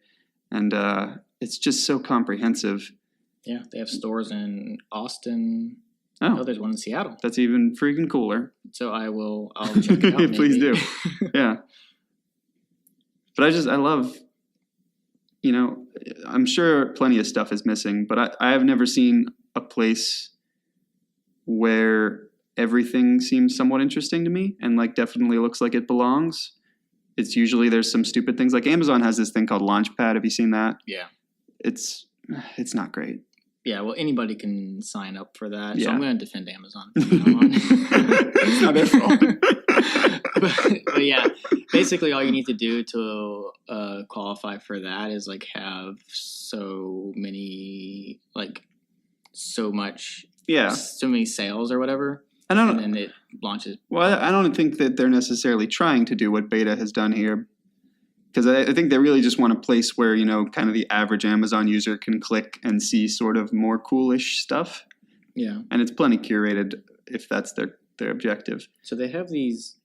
And it's just so comprehensive. Yeah, they have stores in Austin, Oh, there's one in Seattle. That's even freaking cooler. So I'll check it out. Please do. Yeah. But I love, I'm sure plenty of stuff is missing, but I have never seen a place where everything seems somewhat interesting to me and like definitely looks like it belongs. It's usually there's some stupid things. Like Amazon has this thing called Launchpad. Have you seen that? Yeah. It's not great. Yeah, well, anybody can sign up for that. Yeah. So I'm going to defend Amazon. It's not their fault. but yeah, basically all you need to do to qualify for that is like have so many sales or whatever. And then it launches. Well, I don't think that they're necessarily trying to do what Beta has done here. Because I think they really just want a place where, kind of the average Amazon user can click and see sort of more coolish stuff. Yeah. And it's plenty curated if that's their objective. So they have these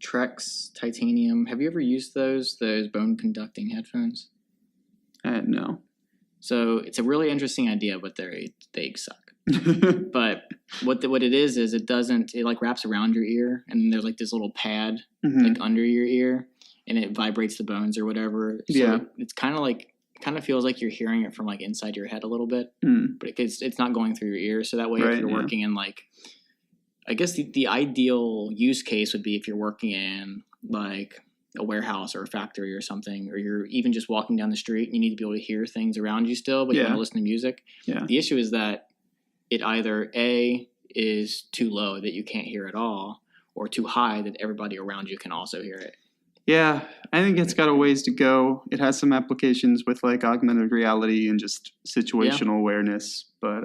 Trex Titanium. Have you ever used those bone conducting headphones? No. So it's a really interesting idea, but they suck. But what it is it like wraps around your ear, and then there's like this little pad like under your ear, and it vibrates the bones or whatever. So yeah. It's kind of feels like you're hearing it from like inside your head a little bit, but it's not going through your ear. So that way, if you're working in like, I guess the ideal use case would be if you're working in like a warehouse or a factory or something, or you're even just walking down the street and you need to be able to hear things around you still, but you want to listen to music. Yeah. The issue is that it either A, is too low that you can't hear at all, or too high that everybody around you can also hear it. Yeah, I think it's got a ways to go. It has some applications with like augmented reality and just situational awareness, but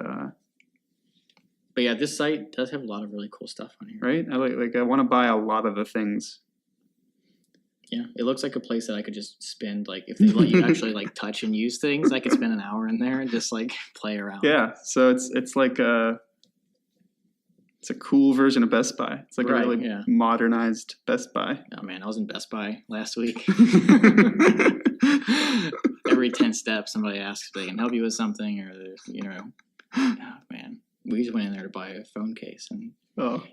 yeah, this site does have a lot of really cool stuff on here. Right? I want to buy a lot of the things. Yeah, it looks like a place that I could just spend, like, if they let you actually like touch and use things, I could spend an hour in there and just like play around. Yeah, so it's like it's a cool version of Best Buy. It's like a really modernized Best Buy. Oh man, I was in Best Buy last week. Every 10 steps, somebody asks if they can help you with something, or oh man, we just went in there to buy a phone case, and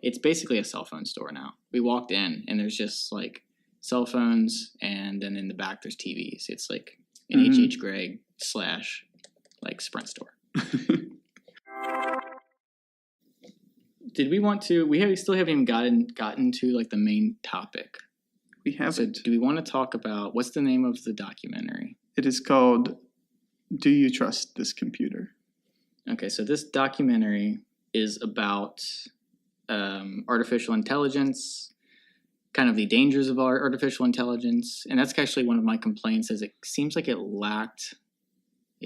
it's basically a cell phone store now. We walked in, and there's just like cell phones, and then in the back there's TVs. It's like an H.H. Gregg / like Sprint store. Did we want to? We still haven't even gotten to like the main topic. We haven't. So do we want to talk about what's the name of the documentary? It is called "Do You Trust This Computer?" Okay, so this documentary is about artificial intelligence, kind of the dangers of our artificial intelligence, and that's actually one of my complaints. Is it seems like it lacked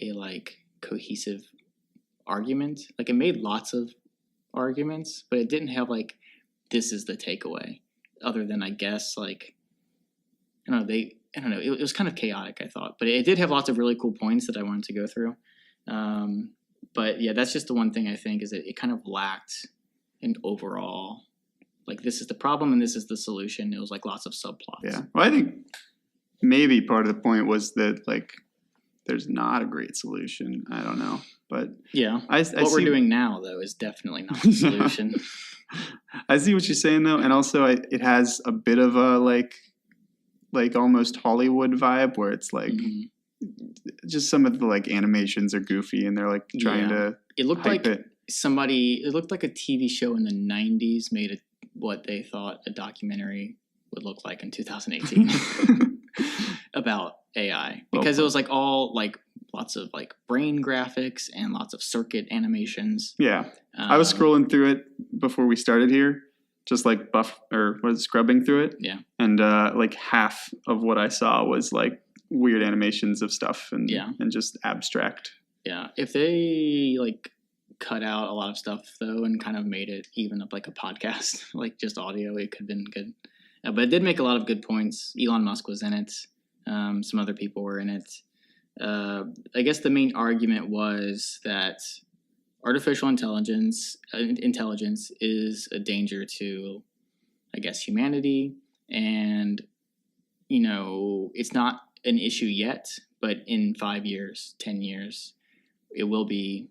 a like cohesive argument. Like it made lots of arguments, but it didn't have like this is the takeaway. Other than I guess like I don't know. It was kind of chaotic, I thought, but it did have lots of really cool points that I wanted to go through. But yeah, that's just the one thing I think is that it kind of lacked an overall, like this is the problem and this is the solution. It was like lots of subplots. Yeah. Well, I think maybe part of the point was that like there's not a great solution. I don't know. But yeah, what we're doing now though is definitely not the solution. I see what you're saying though, and also it has a bit of a like almost Hollywood vibe where it's like just some of the like animations are goofy and they're like trying to. It looked like it looked like a TV show in the 90s made what they thought a documentary would look like in 2018 about AI, because it was like all like lots of like brain graphics and lots of circuit animations. Yeah. I was scrolling through it before we started here, just like scrubbing through it. Yeah. And like half of what I saw was like weird animations of stuff and just abstract. Yeah. If they like cut out a lot of stuff though and kind of made it even up like a podcast, like just audio, it could have been good. But it did make a lot of good points. Elon Musk was in it. Some other people were in it. I guess the main argument was that artificial intelligence is a danger to, I guess, humanity. And, it's not an issue yet, but in 5 years, 10 years, it will be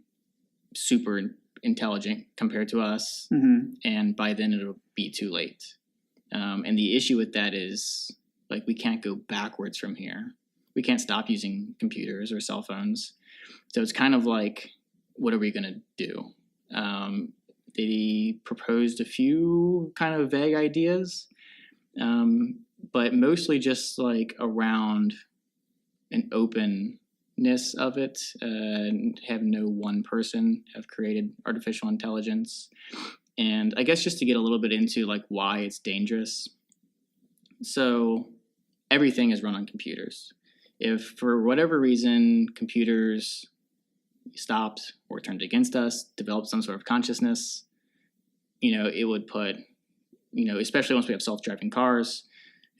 super intelligent compared to us, Mm-hmm. and by then it'll be too late. And the issue with that is, like, we can't go backwards from here. We can't stop using computers or cell phones. So it's kind of like, what are we going to do? They proposed a few kind of vague ideas, but mostly just like around an openness of it, and have no one person have created artificial intelligence. And I guess just to get a little bit into like why it's dangerous. So everything is run on computers. If for whatever reason computers stopped or turned against us, developed some sort of consciousness, it would put, especially once we have self-driving cars,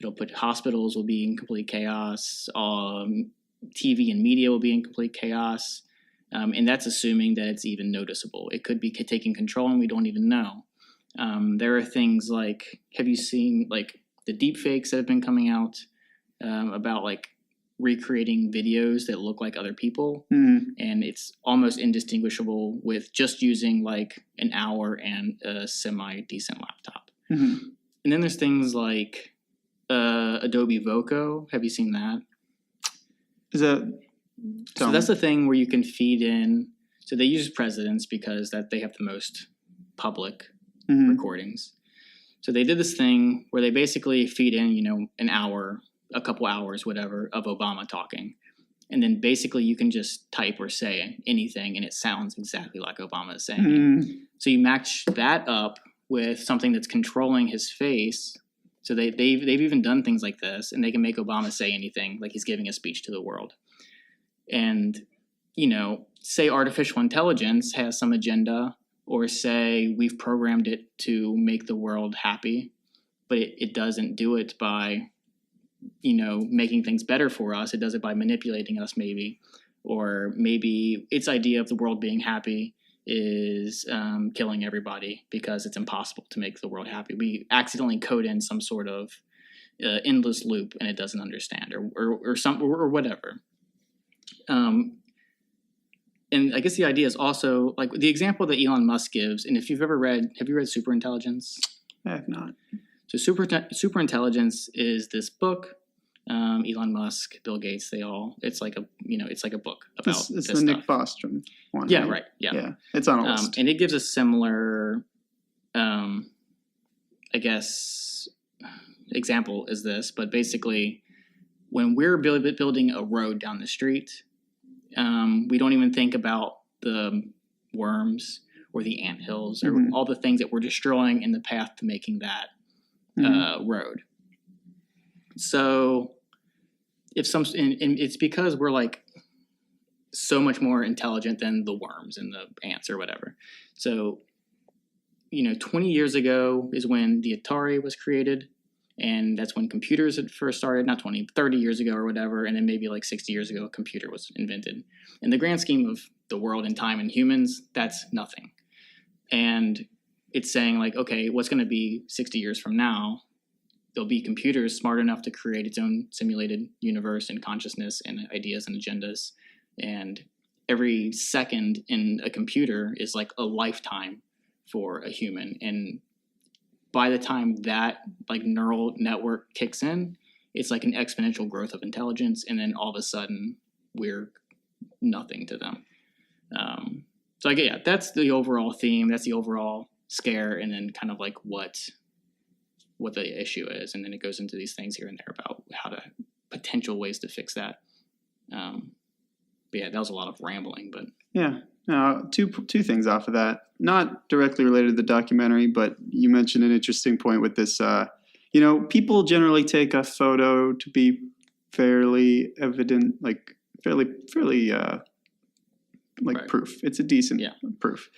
it'll put hospitals will be in complete chaos. TV and media will be in complete chaos. And that's assuming that it's even noticeable. It could be taking control and we don't even know. There are things like, have you seen like the deep fakes that have been coming out about like recreating videos that look like other people? Mm-hmm. And it's almost indistinguishable with just using like an hour and a semi-decent laptop. Mm-hmm. And then there's things like Adobe Voco. Have you seen that? Is that... So that's the thing where you can feed in. So they use presidents because that they have the most public Mm-hmm. recordings. So they did this thing where they basically feed in, an hour, a couple hours, whatever, of Obama talking. And then basically you can just type or say anything and it sounds exactly like Obama is saying Mm-hmm. it. So you match that up with something that's controlling his face. So they've even done things like this, and they can make Obama say anything, like he's giving a speech to the world. And, say artificial intelligence has some agenda, or say we've programmed it to make the world happy, but it doesn't do it by, making things better for us. It does it by manipulating us maybe. Or maybe its idea of the world being happy is killing everybody because it's impossible to make the world happy. We accidentally code in some sort of endless loop and it doesn't understand or whatever. And I guess the idea is also like the example that Elon Musk gives. And if have you read Superintelligence? I have not. So Superintelligence is this book. Elon Musk, Bill Gates, it's like a book about It's this the stuff. Nick Bostrom one. Yeah, right. Yeah. Yeah, it's on a list. And it gives a similar, I guess, example is this. But basically, when we're building a road down the street, we don't even think about the worms or the anthills or Mm-hmm. all the things that we're destroying in the path to making that road. So and it's because we're like so much more intelligent than the worms and the ants or whatever. So, 20 years ago is when the Atari was created. And that's when computers had first started, not 20, 30 years ago or whatever. And then maybe like 60 years ago, a computer was invented. In the grand scheme of the world and time and humans, that's nothing. And it's saying like, okay, what's going to be 60 years from now? There'll be computers smart enough to create its own simulated universe and consciousness and ideas and agendas. And every second in a computer is like a lifetime for a human. And by the time that like neural network kicks in, it's like an exponential growth of intelligence. And then all of a sudden we're nothing to them. So that's the overall theme. That's the overall scare. And then kind of like what the issue is. And then it goes into these things here and there about how to potential ways to fix that. But yeah, that was a lot of rambling, but yeah. Two things off of that. Not directly related to the documentary, but you mentioned an interesting point with this. People generally take a photo to be fairly evident, like fairly right. Proof. It's a decent proof.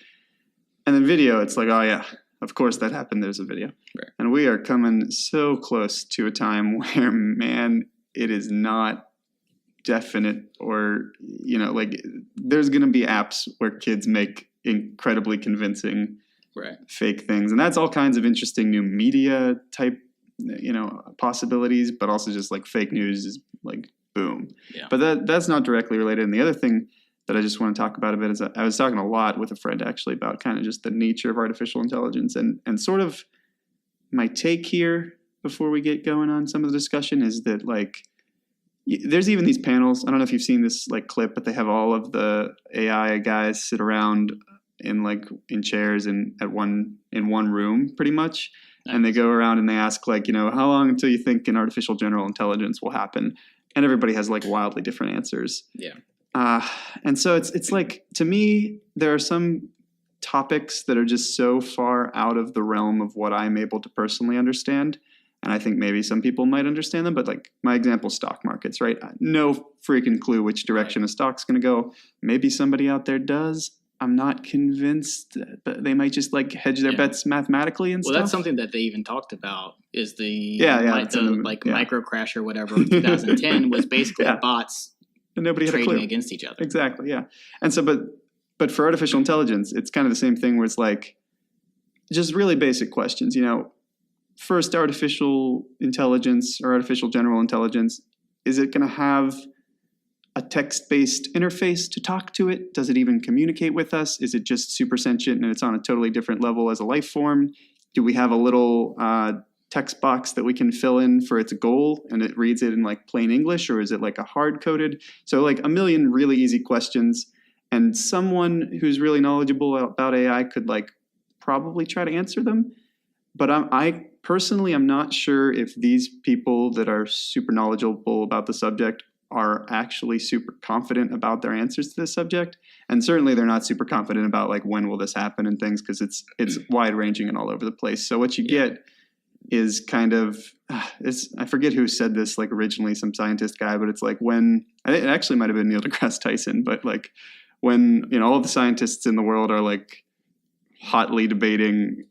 And then video, it's like, oh yeah, of course that happened. There's a video. Right. And we are coming so close to a time where, man, it is not definite, or there's going to be apps where kids make incredibly convincing fake things, and that's all kinds of interesting new media type possibilities, but also just like fake news is like boom. Yeah. But that's not directly related. And the other thing that I just want to talk about a bit is I was talking a lot with a friend actually about kind of just the nature of artificial intelligence and sort of my take here before we get going on some of the discussion is that like there's even these panels. I don't know if you've seen this like clip, but they have all of the AI guys sit around in chairs in one room pretty much. And they go around and they ask like, how long until you think an artificial general intelligence will happen? And everybody has like wildly different answers. Yeah. And so it's like, to me, there are some topics that are just so far out of the realm of what I'm able to personally understand. And I think maybe some people might understand them, but like my example, stock markets, right? No freaking clue which direction a stock's going to go. Maybe somebody out there does. I'm not convinced, but they might just like hedge their bets mathematically and stuff. Well, that's something that they even talked about is the micro crash or whatever in 2010 was basically bots and nobody had a trading clue against each other. Exactly, yeah. And so, but for artificial intelligence, it's kind of the same thing where it's like just really basic questions. First, artificial intelligence or artificial general intelligence, is it going to have a text-based interface to talk to it? Does it even communicate with us? Is it just super sentient and it's on a totally different level as a life form? Do we have a little text box that we can fill in for its goal and it reads it in like plain English, or is it like a hard-coded? So like a million really easy questions, and someone who's really knowledgeable about AI could like probably try to answer them. But I personally am not sure if these people that are super knowledgeable about the subject are actually super confident about their answers to this subject. And certainly they're not super confident about like when will this happen and things, because it's wide ranging and all over the place. So what you get is kind of, I forget who said this like originally, some scientist guy, but it's like when, it actually might have been Neil deGrasse Tyson, but like when, all of the scientists in the world are like hotly debating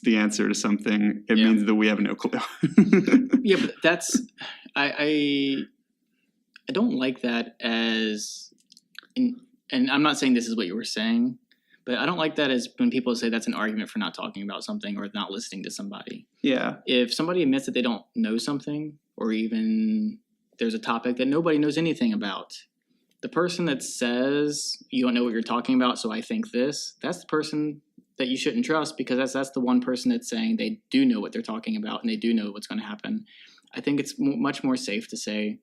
the answer to something, it means that we have no clue. Yeah, but that's, I don't like that and I'm not saying this is what you were saying, but I don't like that as when people say that's an argument for not talking about something or not listening to somebody. Yeah. If somebody admits that they don't know something, or even there's a topic that nobody knows anything about, the person that says you don't know what you're talking about, so I think this, that's the person that you shouldn't trust, because that's the one person that's saying they do know what they're talking about and they do know what's going to happen. I think it's much more safe to say,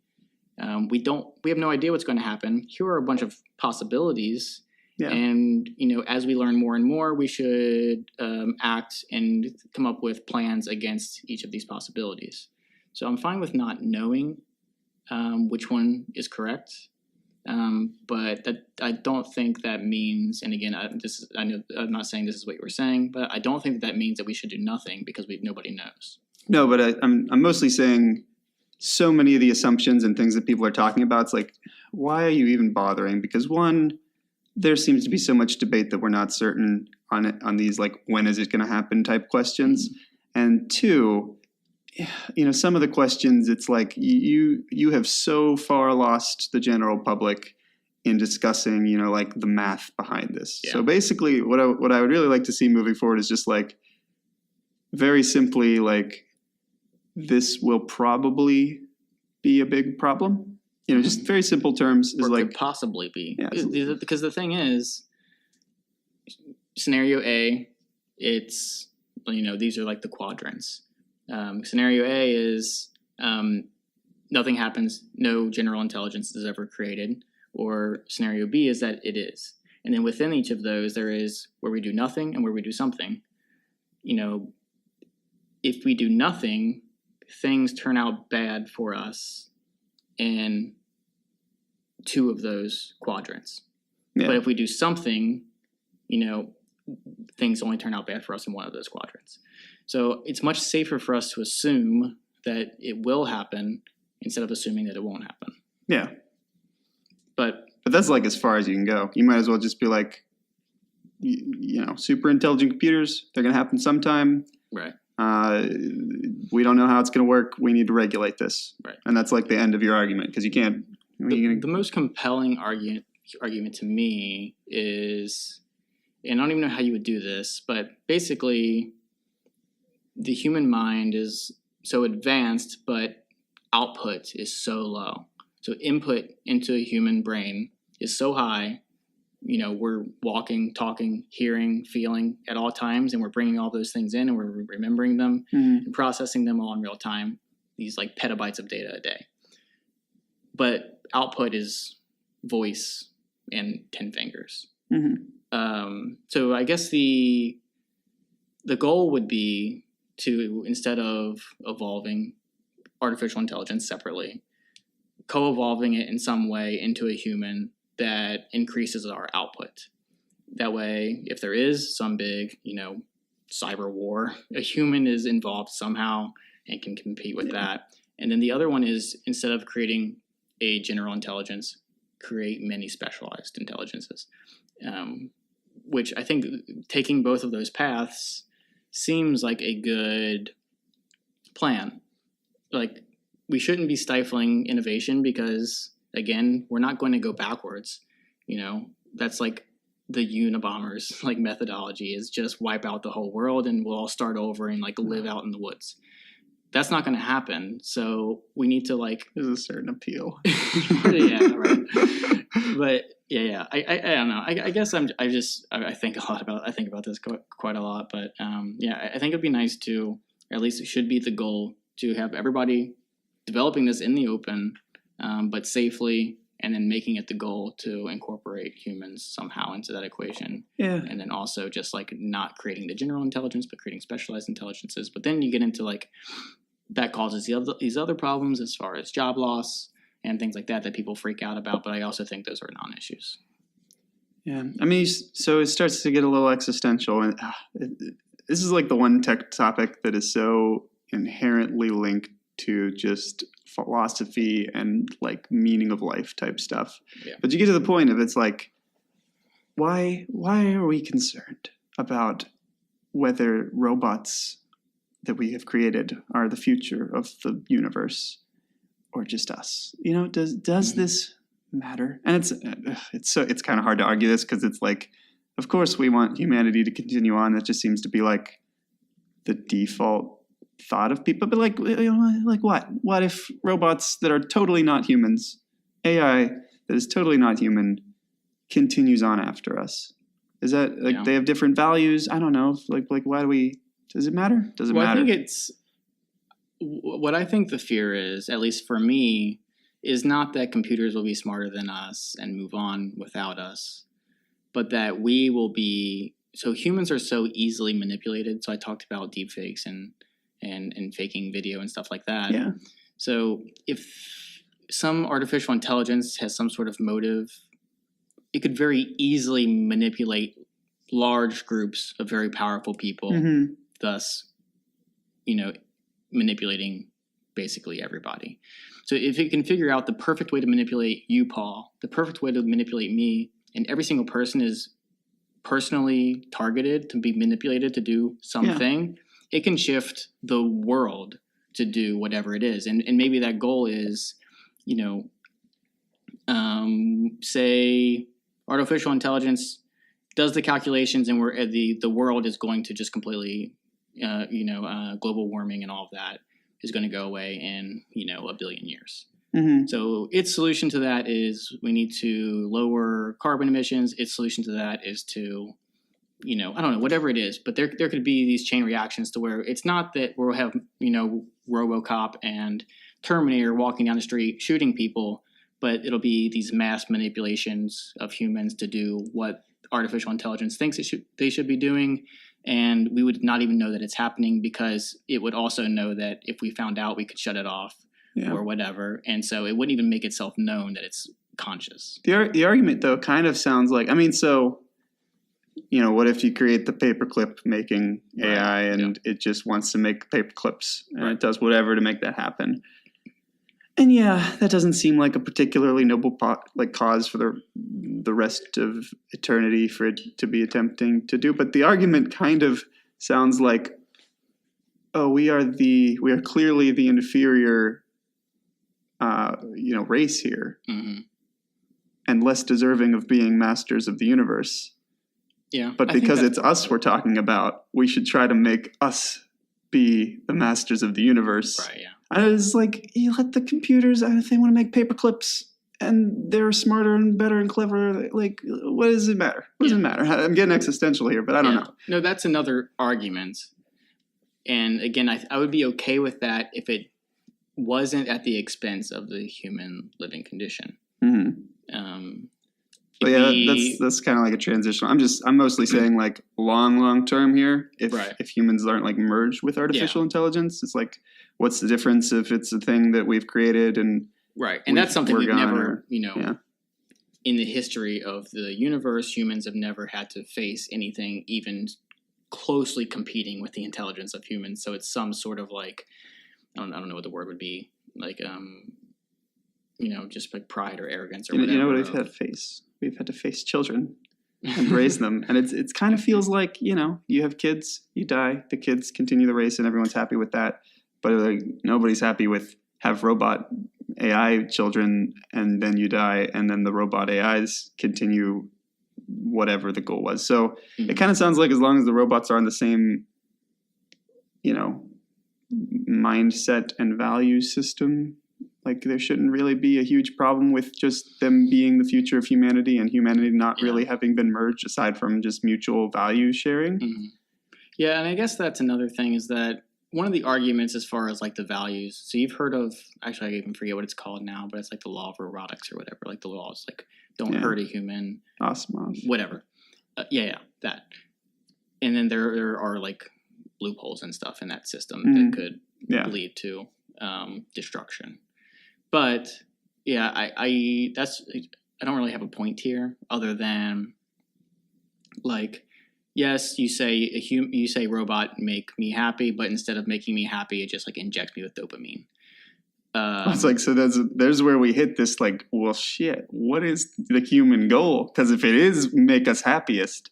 we have no idea what's going to happen. Here are a bunch of possibilities. Yeah. And, as we learn more and more, we should act and come up with plans against each of these possibilities. So I'm fine with not knowing which one is correct. But that I don't think that means, and again, I know I'm not saying this is what you were saying, but I don't think that means that we should do nothing because nobody knows. No, but I'm mostly saying so many of the assumptions and things that people are talking about, it's like, why are you even bothering? Because one, there seems to be so much debate that we're not certain on these, like, when is it going to happen type questions. And two, some of the questions, it's like you have so far lost the general public in discussing, like the math behind this. Yeah. So basically what I would really like to see moving forward is just like very simply like, this will probably be a big problem. Just very simple terms is like could possibly be. Yeah. Because the thing is, scenario A, it's these are like the quadrants. Scenario A is nothing happens, no general intelligence is ever created. Or scenario B is that it is. And then within each of those, there is where we do nothing and where we do something. If we do nothing, things turn out bad for us in two of those quadrants. Yeah. But if we do something, things only turn out bad for us in one of those quadrants. So it's much safer for us to assume that it will happen instead of assuming that it won't happen. Yeah. But that's like as far as you can go. You might as well just be like, super intelligent computers, they're going to happen sometime. Right. We don't know how it's going to work. We need to regulate this. Right. And that's like the end of your argument, because you can't. The most compelling argument to me is, and I don't even know how you would do this, but basically the human mind is so advanced, but output is so low. So input into a human brain is so high, we're walking, talking, hearing, feeling at all times, and we're bringing all those things in and we're remembering them and processing them all in real time, these like petabytes of data a day. But output is voice and 10 fingers. So I guess the goal would be to, instead of evolving artificial intelligence separately, co-evolving it in some way into a human that increases our output. That way, if there is some big, cyber war, a human is involved somehow and can compete with that. And then the other one is, instead of creating a general intelligence, create many specialized intelligences. Which I think taking both of those paths seems like a good plan. Like, we shouldn't be stifling innovation because, again, we're not going to go backwards. That's like the Unabombers like methodology, is just wipe out the whole world and we'll all start over and like live out in the woods. That's not going to happen. So we need to like. There's a certain appeal. Yeah, right. But yeah. I don't know. I guess I think about this quite a lot. But I think it'd be nice to, or at least it should be the goal, to have everybody developing this in the open, but safely, and then making it the goal to incorporate humans somehow into that equation. Yeah. And then also just like not creating the general intelligence, but creating specialized intelligences. But then you get into like, that causes these other problems as far as job loss and things like that people freak out about. But I also think those are non-issues. Yeah. I mean, so it starts to get a little existential. And this is like the one tech topic that is so inherently linked to just philosophy and like meaning of life type stuff. Yeah. But you get to the point of, it's like, why are we concerned about whether robots that we have created are the future of the universe or just us? Does this matter? And it's kind of hard to argue this, because it's like, of course we want humanity to continue on. That just seems to be like the default thought of people. But like what? What if robots that are totally not humans, AI that is totally not human, continues on after us? Is that like they have different values? I don't know. Like why do we? Does it matter? Does it matter? I think what I think the fear is, at least for me, is not that computers will be smarter than us and move on without us, but that we will be. So humans are so easily manipulated. So I talked about deepfakes and faking video and stuff like that. Yeah. So if some artificial intelligence has some sort of motive, it could very easily manipulate large groups of very powerful people, thus, manipulating basically everybody. So if it can figure out the perfect way to manipulate you, Paul, the perfect way to manipulate me, and every single person is personally targeted to be manipulated to do something, it can shift the world to do whatever it is. And maybe that goal is, say artificial intelligence does the calculations, and the world is going to just completely, global warming and all of that is going to go away in, a billion years. So its solution to that is we need to lower carbon emissions. Its solution to that is to, I don't know, whatever it is. But there could be these chain reactions to where it's not that we'll have, RoboCop and Terminator walking down the street shooting people, but it'll be these mass manipulations of humans to do what artificial intelligence thinks they should be doing. And we would not even know that it's happening, because it would also know that if we found out, we could shut it off or whatever. And so it wouldn't even make itself known that it's conscious. The argument, though, kind of sounds like, what if you create the paperclip making AI and it just wants to make paperclips and it does whatever to make that happen? And that doesn't seem like a particularly noble cause for the rest of eternity for it to be attempting to do. But the argument kind of sounds like, we are clearly the inferior, race here, and less deserving of being masters of the universe. Yeah, but because it's us we're talking about, we should try to make us be the masters of the universe. Right. Yeah. I was like, you let the computers, if they want to make paper clips, and they're smarter and better and cleverer. Like, what does it matter? What does it matter? I'm getting existential here, but I don't know. No, that's another argument. And again, I would be okay with that if it wasn't at the expense of the human living condition. But that's kind of like a transition. I'm mostly saying like long term here. If humans aren't like merged with artificial intelligence, it's like, what's the difference if it's a thing that we've created and and that's something we've never, in the history of the universe, humans have never had to face anything even closely competing with the intelligence of humans. So it's some sort of like, I don't know what the word would be, like just like pride or arrogance or whatever. You know what we've had to face? We've had to face children and raise them. And it's kind of feels like, you have kids, you die, the kids continue the race and everyone's happy with that. But like nobody's happy with have robot AI children and then you die and then the robot AIs continue whatever the goal was. So it kind of sounds like as long as the robots are on the same, mindset and value system, like there shouldn't really be a huge problem with just them being the future of humanity and humanity not really having been merged aside from just mutual value sharing. Yeah, and I guess that's another thing is that one of the arguments as far as like the values, so you've heard of, actually I even forget what it's called now, but it's like the law of robotics or whatever, like the laws like don't hurt a human. Asimov. Whatever. That. And then there are like loopholes and stuff in that system that could lead to destruction. But I don't really have a point here other than like, yes, you say robot make me happy, but instead of making me happy, it just like injects me with dopamine. It's like, so there's where we hit this like, well, shit, what is the human goal? Because if it is make us happiest,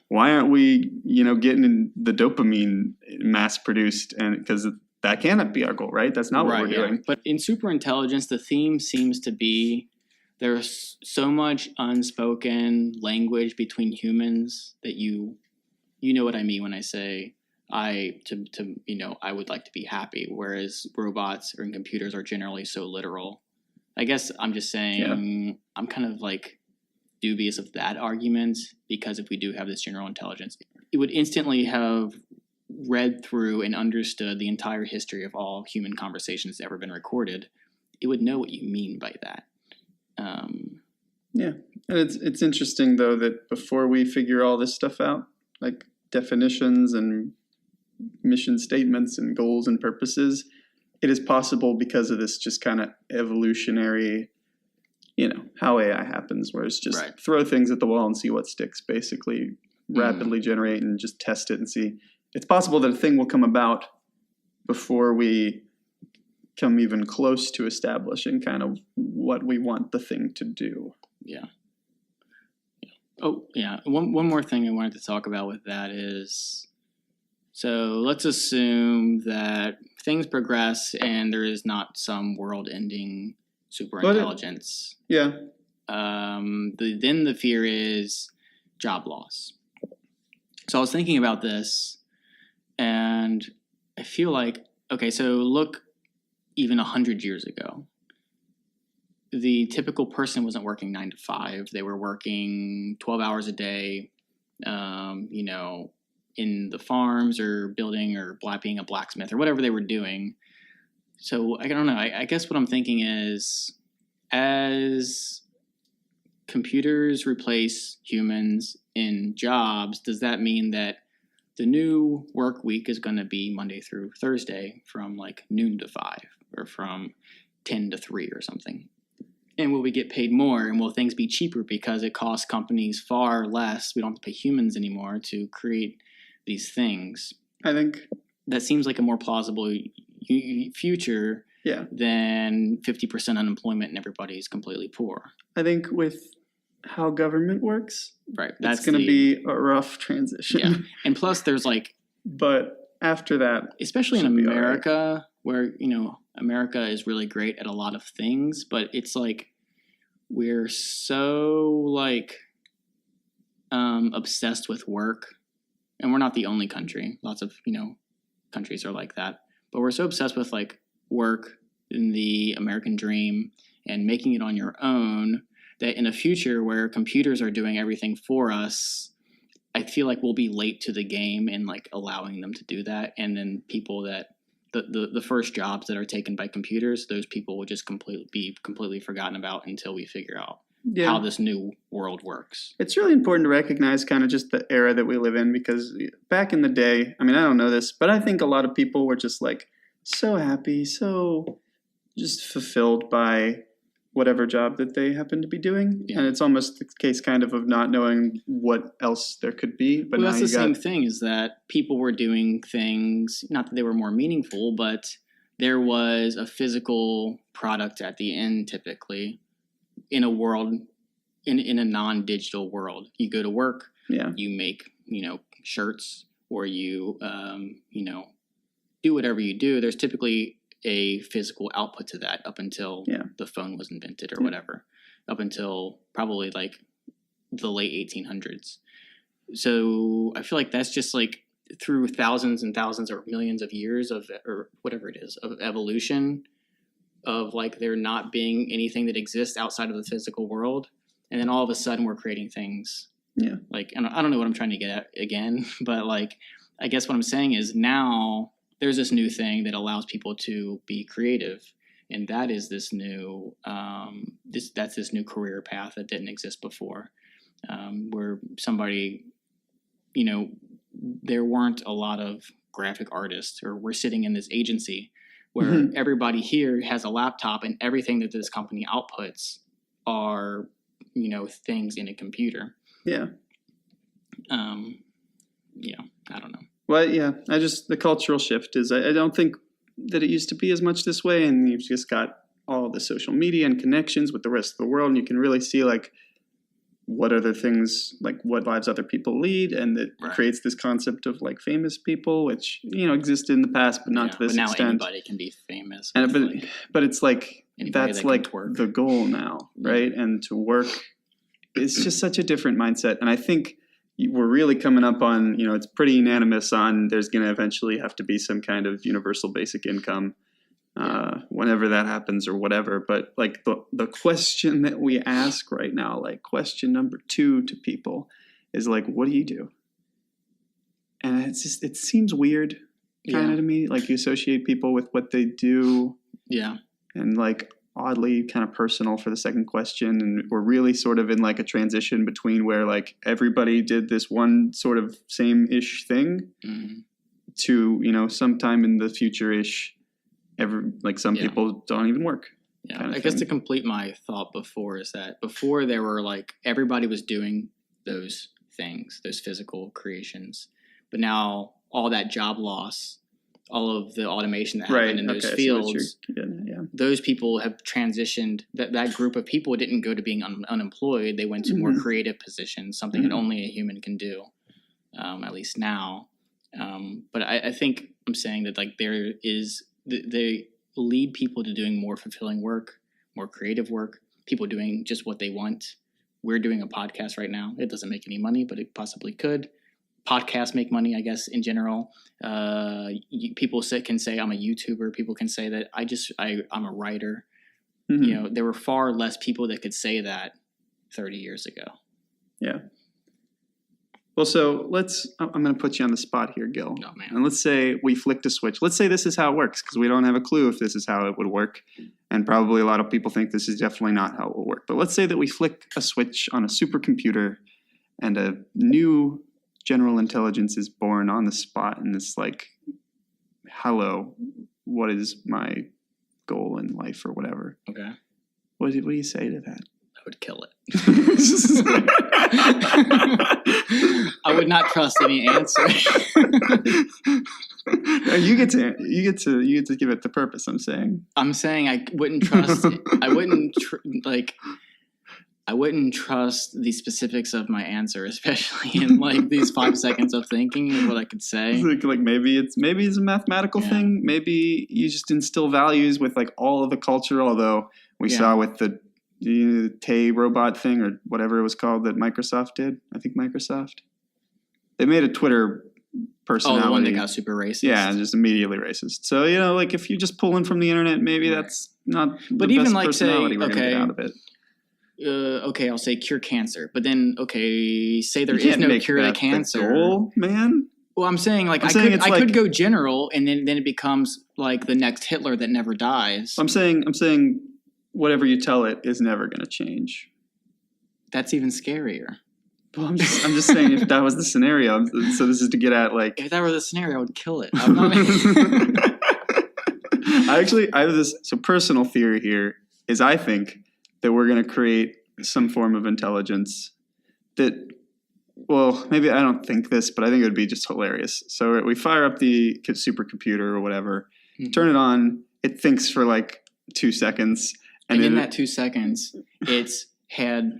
why aren't we, getting the dopamine mass produced? And because that cannot be our goal, right? That's not what we're doing. But in superintelligence, the theme seems to be there's so much unspoken language between humans that you know what I mean when I say I would like to be happy, whereas robots or computers are generally so literal. I guess I'm just saying I'm kind of like dubious of that argument because if we do have this general intelligence, it would instantly have read through and understood the entire history of all human conversations that ever been recorded. It would know what you mean by that. And it's interesting though that before we figure all this stuff out, like definitions and mission statements and goals and purposes, it is possible because of this just kind of evolutionary, how AI happens, where it's just throw things at the wall and see what sticks, basically rapidly generate and just test it and see. It's possible that a thing will come about before we come even close to establishing kind of what we want the thing to do. Yeah. Oh, yeah. One more thing I wanted to talk about with that is, so let's assume that things progress and there is not some world-ending superintelligence. Then the fear is job loss. So I was thinking about this, and I feel like, okay, so look, even 100 years ago, the typical person wasn't working 9 to 5. They were working 12 hours a day, in the farms or building or being a blacksmith or whatever they were doing. So I don't know. I guess what I'm thinking is, as computers replace humans in jobs, does that mean that the new work week is going to be Monday through Thursday from like noon to 5 or from 10 to 3 or something? And will we get paid more, and will things be cheaper because it costs companies far less? We don't have to pay humans anymore to create these things. I think that seems like a more plausible future than 50% unemployment and everybody's completely poor. I think with how government works, that's going to be a rough transition. Yeah. And plus there's like, but after that, especially in America, where, America is really great at a lot of things, but it's like we're so like obsessed with work, and we're not the only country. Lots of, countries are like that, but we're so obsessed with like work in the American dream and making it on your own, that in a future where computers are doing everything for us, I feel like we'll be late to the game in like allowing them to do that. And then people that the first jobs that are taken by computers, those people will just be completely forgotten about until we figure out how this new world works. It's really important to recognize kind of just the era that we live in, because back in the day, I mean, I don't know this, but I think a lot of people were just like so happy, so just fulfilled by whatever job that they happen to be doing. And it's almost the case kind of not knowing what else there could be. But that's the same thing, is that people were doing things, not that they were more meaningful, but there was a physical product at the end typically in a world, in a non-digital world. You go to work, you make, shirts, or you, do whatever you do. There's typically a physical output to that up until the phone was invented or whatever, up until probably like the late 1800s. So I feel like that's just like through thousands and thousands or millions of years of, or whatever it is, of evolution, of like there not being anything that exists outside of the physical world. And then all of a sudden we're creating things. Yeah. Like, and I don't know what I'm trying to get at again, but like, I guess what I'm saying is now there's this new thing that allows people to be creative. And that is this new, that's this new career path that didn't exist before, where somebody, there weren't a lot of graphic artists, or we're sitting in this agency where everybody here has a laptop and everything that this company outputs are, things in a computer. Yeah. I don't know. Well, the cultural shift is, I don't think that it used to be as much this way. And you've just got all the social media and connections with the rest of the world. And you can really see like what other things, like what lives other people lead. And that creates this concept of like famous people, which, existed in the past, but not to this extent. But now anybody can be famous. And, but it's like, that's like the goal now, right? And to work, it's just such a different mindset. And I think we're really coming up on, it's pretty unanimous on there's going to eventually have to be some kind of universal basic income whenever that happens or whatever. But like the question that we ask right now, like question number 2 to people is like, what do you do? And it's just, it seems weird kind of to me. Like you associate people with what they do. Yeah. And like oddly kind of personal for the second question. And we're really sort of in like a transition between where like everybody did this one sort of same-ish thing to, sometime in the future-ish, some people don't even work. Yeah, I guess to complete my thought before is that before there were like, everybody was doing those things, those physical creations, but now all that job loss, all of the automation that happened in those fields, those people have transitioned. That group of people didn't go to being unemployed. They went to more creative positions, something that only a human can do, at least now. But I think I'm saying that like there is, they lead people to doing more fulfilling work, more creative work, people doing just what they want. We're doing a podcast right now. It doesn't make any money, but it possibly could. Podcasts make money, I guess, in general. People can say I'm a YouTuber. People can say that I'm a writer. There were far less people that could say that 30 years ago. Yeah. Well, so I'm going to put you on the spot here, Gil. Oh, man. And let's say we flicked a switch. Let's say this is how it works, because we don't have a clue if this is how it would work. And probably a lot of people think this is definitely not how it will work. But let's say that we flick a switch on a supercomputer and a new general intelligence is born on the spot, and it's like, hello, what is my goal in life or whatever? Okay. What do you say to that? I would kill it. I would not trust any answer. You get to give it the purpose. I'm saying I wouldn't trust it. I wouldn't trust the specifics of my answer, especially in like these 5 seconds of thinking of what I could say. Like maybe it's a mathematical thing. Maybe you just instill values with like all of the culture. Although we saw with the Tay robot thing or whatever it was called that Microsoft did. I think Microsoft. They made a Twitter personality. Oh, the one that got super racist. Yeah, just immediately racist. So, like if you're just pulling from the internet, maybe that's not but the even best like personality say, we're going to get out of it. Okay, I'll say cure cancer. But then, okay, say there is no cure to cancer. The goal, man. Well, I'm saying like I could go general, and then it becomes like the next Hitler that never dies. I'm saying whatever you tell it is never going to change. That's even scarier. Well, I'm just saying if that was the scenario. So this is to get at like if that were the scenario, I would kill it. I have this personal theory here is I think that we're going to create some form of intelligence that. Well, maybe I don't think this, but I think it would be just hilarious. So we fire up the supercomputer or whatever, turn it on, it thinks for like 2 seconds. And in that 2 seconds, it's had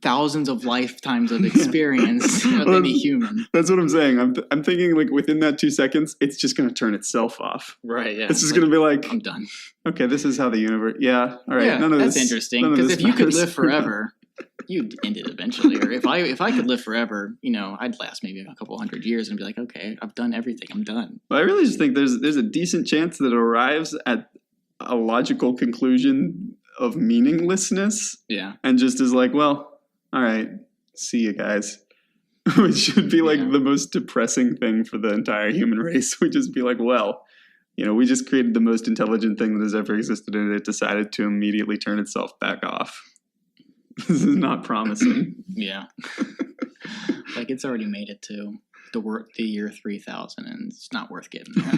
thousands of lifetimes of experience of any human. That's what I'm saying. I'm thinking like within that 2 seconds, it's just going to turn itself off. Right, yeah. It's just going to be like, I'm done. Okay, this is how the universe, yeah, all right. Yeah, that's interesting. Because if you could live forever... You'd end it eventually. Or if I could live forever, I'd last maybe a couple 100 years and be like, okay, I've done everything. I'm done. Well, I really just think there's a decent chance that it arrives at a logical conclusion of meaninglessness. Yeah. And just is like, well, all right, see you guys. Which should be like the most depressing thing for the entire human race. We'd just be like, well, we just created the most intelligent thing that has ever existed and it decided to immediately turn itself back off. This is not promising. Yeah. Like it's already made it to the year 3000 and it's not worth getting there.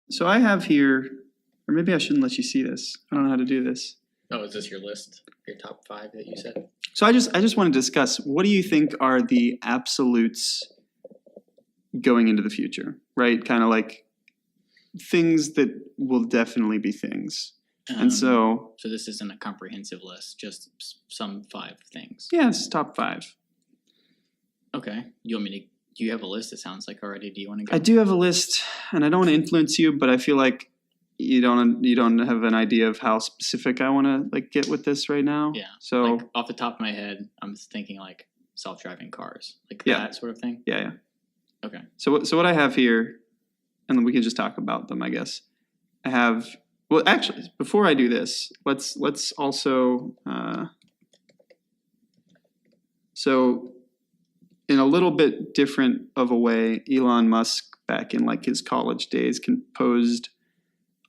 So I have here, or maybe I shouldn't let you see this. I don't know how to do this. Oh, is this your list? Your top 5 that you said? So I just want to discuss, what do you think are the absolutes going into the future, right? Kind of like things that will definitely be things. And so this isn't a comprehensive list, just some 5 things. Yeah, it's top 5. Okay. Do you have a list, it sounds like already? Do you want to go? I do have a list, and I don't want to influence you, but I feel like you don't have an idea of how specific I want to like get with this right now. Yeah. So like, off the top of my head, I'm thinking like self-driving cars, like that sort of thing. Yeah. Okay. So what I have here, and then we can just talk about them, I guess. I have. Well, actually, before I do this, let's also so in a little bit different of a way, Elon Musk back in like his college days composed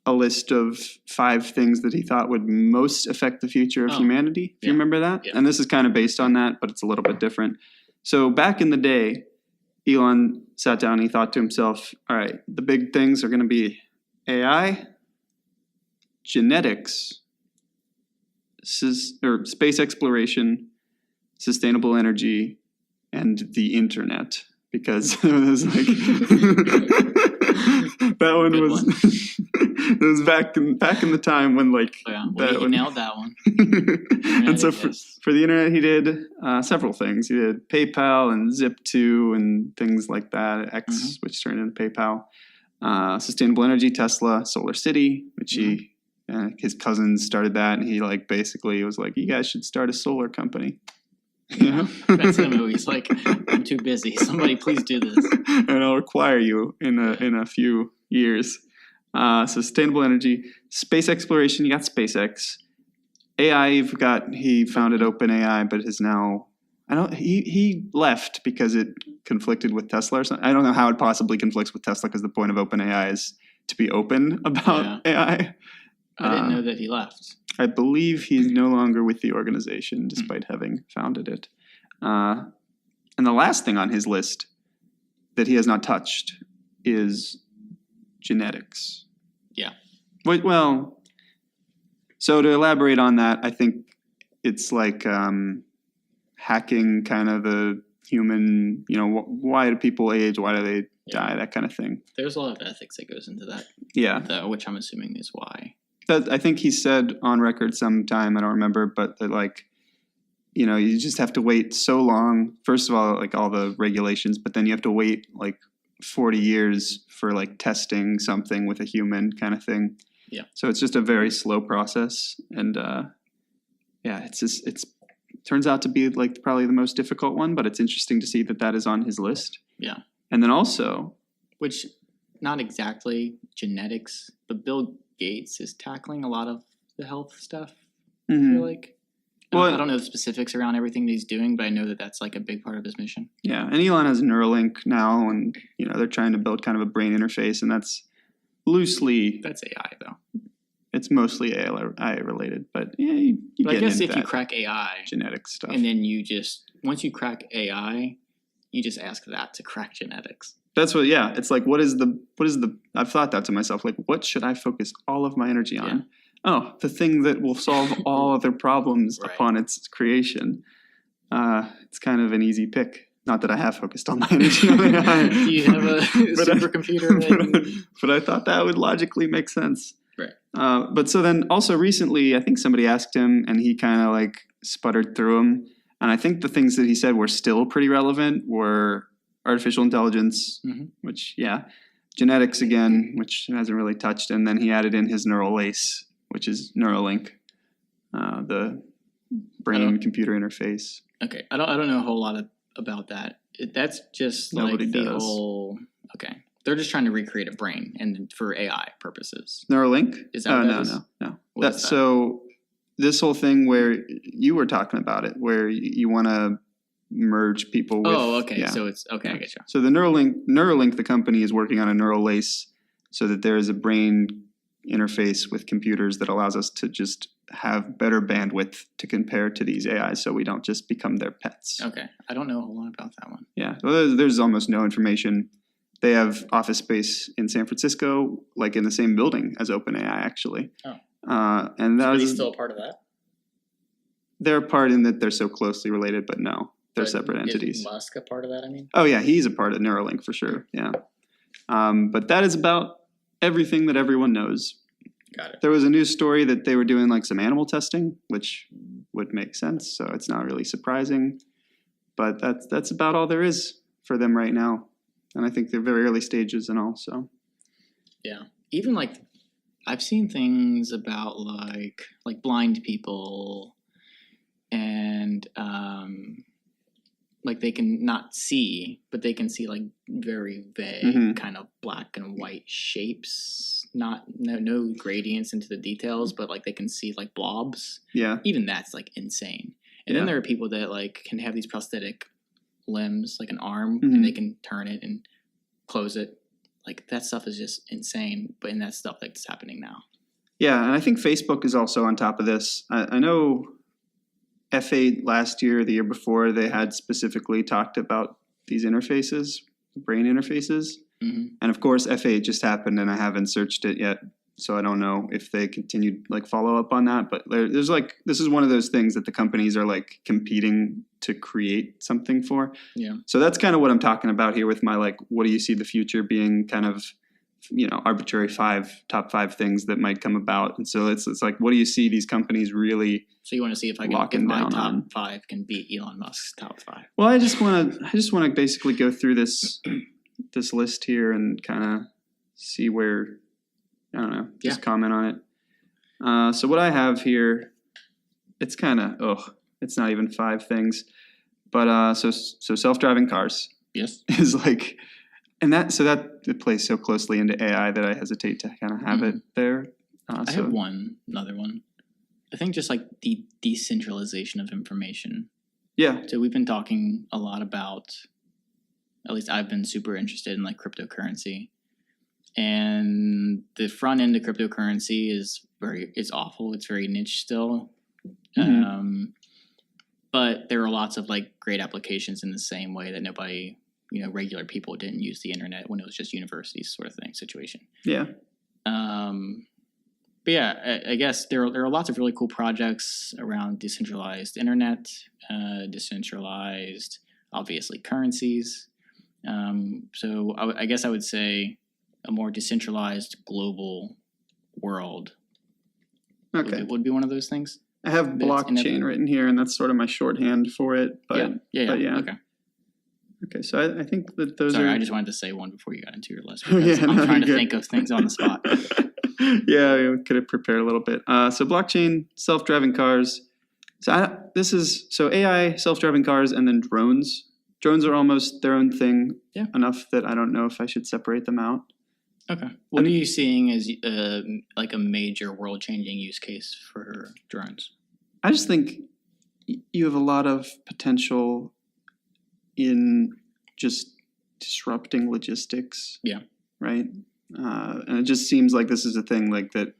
a list of 5 things that he thought would most affect the future of humanity. If you remember that, and this is kind of based on that, but it's a little bit different. So back in the day, Elon sat down and he thought to himself, "All right, the big things are going to be AI." Genetics, or space exploration, sustainable energy, and the internet. Because it was like that one was it was back in the time when like he nailed that one. And so for the internet, he did several things. He did PayPal and Zip2 and things like that. X, which turned into PayPal. Sustainable energy, Tesla, Solar City, which his cousins started that, and he like basically was like, "You guys should start a solar company." That's him. He's like, "I'm too busy. Somebody please do this, and I'll require you in a few years." Sustainable energy, space exploration. You got SpaceX. AI. He founded OpenAI, but is now. He left because it conflicted with Tesla or something. I don't know how it possibly conflicts with Tesla because the point of OpenAI is to be open about AI. I didn't know that he left. I believe he's no longer with the organization, despite having founded it. And the last thing on his list that he has not touched is genetics. Yeah. Well, so to elaborate on that, I think it's like hacking kind of the human, why do people age? Why do they die? That kind of thing. There's a lot of ethics that goes into that. Yeah. Which I'm assuming is why. I think he said on record sometime, I don't remember, but that like, you just have to wait so long. First of all, like all the regulations, but then you have to wait like 40 years for like testing something with a human kind of thing. Yeah. So it's just a very slow process. And it's turns out to be like probably the most difficult one, but it's interesting to see that is on his list. Yeah. And then also, which not exactly genetics, but Bill Gates is tackling a lot of the health stuff. I feel like. I don't know the specifics around everything that he's doing, but I know that that's like a big part of his mission. Yeah, and Elon has Neuralink now, and they're trying to build kind of a brain interface, and that's loosely. That's AI though. It's mostly AI related, but yeah, you but I guess if you crack AI, genetic stuff, and then once you crack AI, you just ask that to crack genetics. That's what. Yeah, it's like what is the? I've thought that to myself, like what should I focus all of my energy on? Yeah. Oh, the thing that will solve all other problems upon its creation. It's kind of an easy pick. Not that I have focused all my energy on AI. Do you have a supercomputer? But I thought that would logically make sense. Right. But so then also recently, I think somebody asked him and he kind of like sputtered through them. And I think the things that he said were still pretty relevant were artificial intelligence, which, genetics again, which hasn't really touched. And then he added in his neural lace, which is Neuralink, the brain-computer interface. Okay, I don't know a whole lot about that. That's just Nobody like the does. whole. Okay, they're just trying to recreate a brain and for AI purposes. Neuralink? Is that what that is? No. What is that? So this whole thing where you were talking about it, where you want to merge people with. Oh, okay. Yeah. So it's okay. I get you. So the Neuralink, the company is working on a neural lace so that there is a brain interface with computers that allows us to just have better bandwidth to compare to these AIs so we don't just become their pets. Okay. I don't know a whole lot about that one. Yeah. Well, there's almost no information. They have office space in San Francisco, like in the same building as OpenAI, actually. Oh. And are they still a part of that? They're a part in that they're so closely related, but no, they're separate entities. Is Musk a part of that, I mean? Oh, yeah. He's a part of Neuralink for sure. Yeah. But that is about everything that everyone knows. Got it. There was a news story that they were doing like some animal testing, which would make sense. So it's not really surprising, but that's about all there is for them right now. And I think they're very early stages and all. So yeah, even like I've seen things about like blind people and like they can not see, but they can see like very vague kind of black and white shapes, no gradients into the details, but like they can see like blobs. Yeah. Even that's like insane. And then there are people that like can have these prosthetic limbs, like an arm, and they can turn it and close it. Like that stuff is just insane, but in that stuff that's happening now. Yeah, and I think Facebook is also on top of this. I know F8 last year, the year before, they had specifically talked about these interfaces, brain interfaces. And of course, F8 just happened and I haven't searched it yet. So I don't know if they continued like follow up on that. But there's like, this is one of those things that the companies are like competing to create something for. Yeah. So that's kind of what I'm talking about here with my like, what do you see the future being kind of, arbitrary top five things that might come about. And so it's like, what do you see these companies really? So you want to see if my top five can beat Elon Musk's top five? Well, I just want to basically go through this list here and kind of see where, I don't know, just comment on it. So what I have here, it's kind of, it's not even 5 things, but so self-driving cars. Yes. Is like, and that it plays so closely into AI that I hesitate to kind of have it there. I have another one. I think just like the decentralization of information. Yeah. So we've been talking a lot about, at least I've been super interested in like cryptocurrency. And the front end of cryptocurrency it's awful. It's very niche still. But there are lots of like great applications in the same way that nobody, regular people didn't use the internet when it was just universities sort of thing situation. Yeah. But yeah, I guess there are lots of really cool projects around decentralized internet, decentralized, obviously, currencies. So I guess I would say a more decentralized global world would be one of those things. I have blockchain written here, and that's sort of my shorthand for it. But yeah. Okay, so I think that those Sorry, I just wanted to say one before you got into your list. I'm trying to think of things on the spot. Yeah, I could have prepared a little bit. So blockchain, self-driving cars, So AI, self-driving cars, and then drones. Drones are almost their own thing enough that I don't know if I should separate them out. Okay. What are you seeing as like a major world-changing use case for drones? I just think you have a lot of potential in just disrupting logistics. Yeah. Right? And it just seems like this is a thing like that.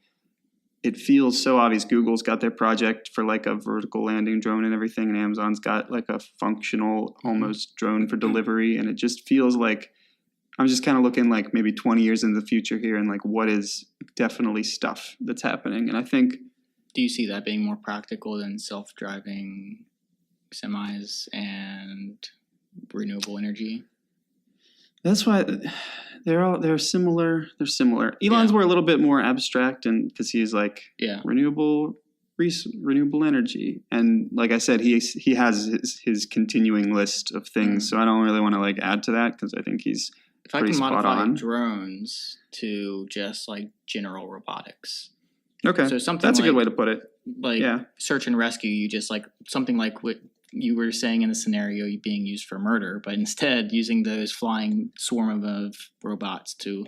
It feels so obvious. Google's got their project for like a vertical landing drone and everything, and Amazon's got like a functional almost drone for delivery. And it just feels like I'm just kind of looking like maybe 20 years into the future here and like what is definitely stuff that's happening. And I think... Do you see that being more practical than self-driving semis and renewable energy? That's why they're similar. They're similar. Elon's were a little bit more abstract, and because he's like renewable energy, and like I said, he has his continuing list of things. So I don't really want to like add to that because I think he's if I can modify drones to just like general robotics. Okay, so something that's a good way to put it. Like search and rescue, you just like something like what you were saying in the scenario being used for murder, but instead using those flying swarm of robots to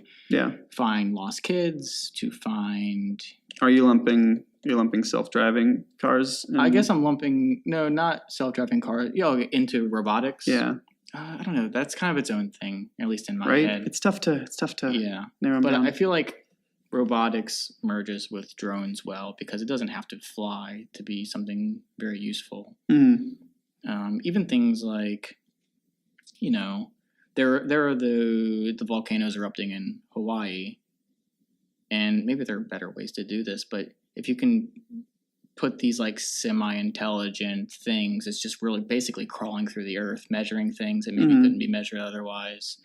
find lost kids, to find... Are you lumping self-driving cars? I guess I'm lumping, no, not self-driving cars, into robotics. Yeah. I don't know. That's kind of its own thing, at least in my head. It's tough to narrow but down. I feel like robotics merges with drones well because it doesn't have to fly to be something very useful. Even things like, there are the volcanoes erupting in Hawaii, and maybe there are better ways to do this, but if you can put these like semi-intelligent things, it's just really basically crawling through the earth, measuring things that maybe couldn't be measured otherwise,